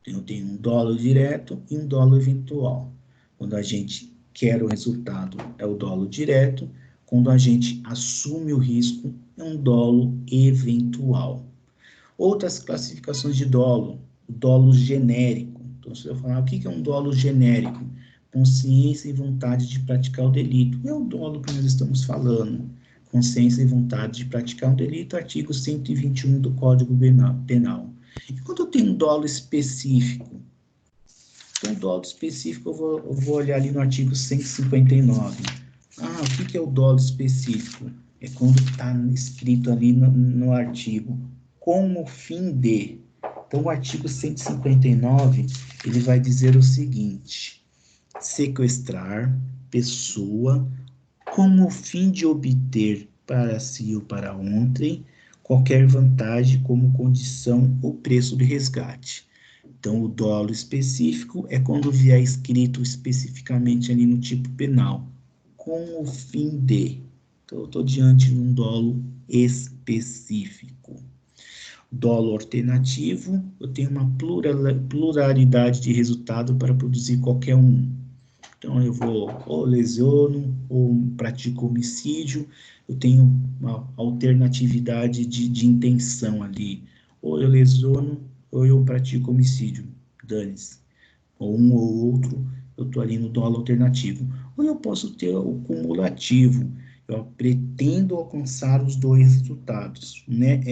Eu tenho um dolo direto e um dolo eventual. Quando a gente quer o resultado, é o dolo direto. Quando a gente assume o risco, é um dolo eventual. Outras classificações de dolo: o dolo genérico. Então, se eu falar, o que é um dolo genérico? Consciência e vontade de praticar o delito. É o dolo que nós estamos falando. Consciência e vontade de praticar um delito, artigo 121 do Código Penal. E quando eu tenho um dolo específico? Então, dolo específico, eu vou olhar ali no artigo 159. O que é o dolo específico? É quando está escrito ali no artigo, com o fim de. Então, o artigo 159, ele vai dizer o seguinte: sequestrar pessoa com o fim de obter para si ou para outrem qualquer vantagem como condição ou preço de resgate. Então, o dolo específico é quando vier escrito especificamente ali no tipo penal, com o fim de. Então, eu estou diante de um dolo específico. Dolo alternativo, eu tenho uma pluralidade de resultado para produzir qualquer um. Então, eu vou ou lesiono, ou pratico homicídio, eu tenho uma alternatividade de intenção ali. Ou eu lesiono, ou eu pratico homicídio, dane-se. Ou um ou outro, eu estou ali no dolo alternativo. Ou eu posso ter o cumulativo, eu pretendo alcançar os dois resultados, né?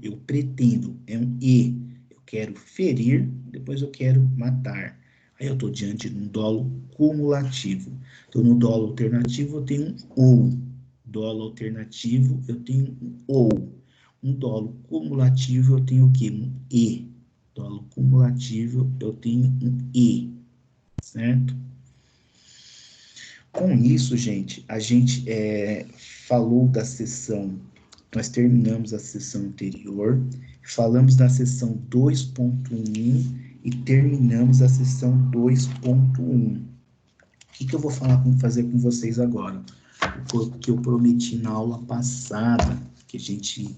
Eu pretendo, é um e. Eu quero ferir, depois eu quero matar. Aí eu estou diante de um dolo cumulativo. Então, no dolo alternativo, eu tenho um ou. Dolo alternativo, eu tenho um ou. Um dolo cumulativo, eu tenho o quê? Um e. Dolo cumulativo, eu tenho um e. Certo? Com isso, gente, a gente falou da sessão, nós terminamos a sessão anterior, falamos da sessão 2.1 e terminamos a sessão 2.1. O que eu vou fazer com vocês agora? O que eu prometi na aula passada, que a gente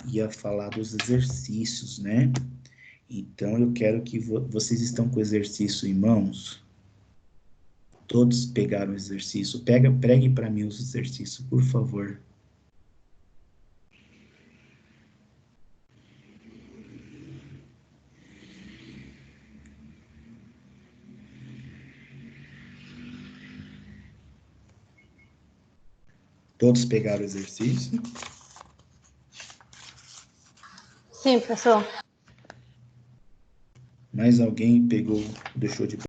ia falar dos exercícios, né? Então, eu quero que vocês estão com o exercício em mãos. Todos pegaram o exercício. Pregue para mim os exercícios, por favor. Todos pegaram o exercício? Sim, professor. Mais alguém deixou de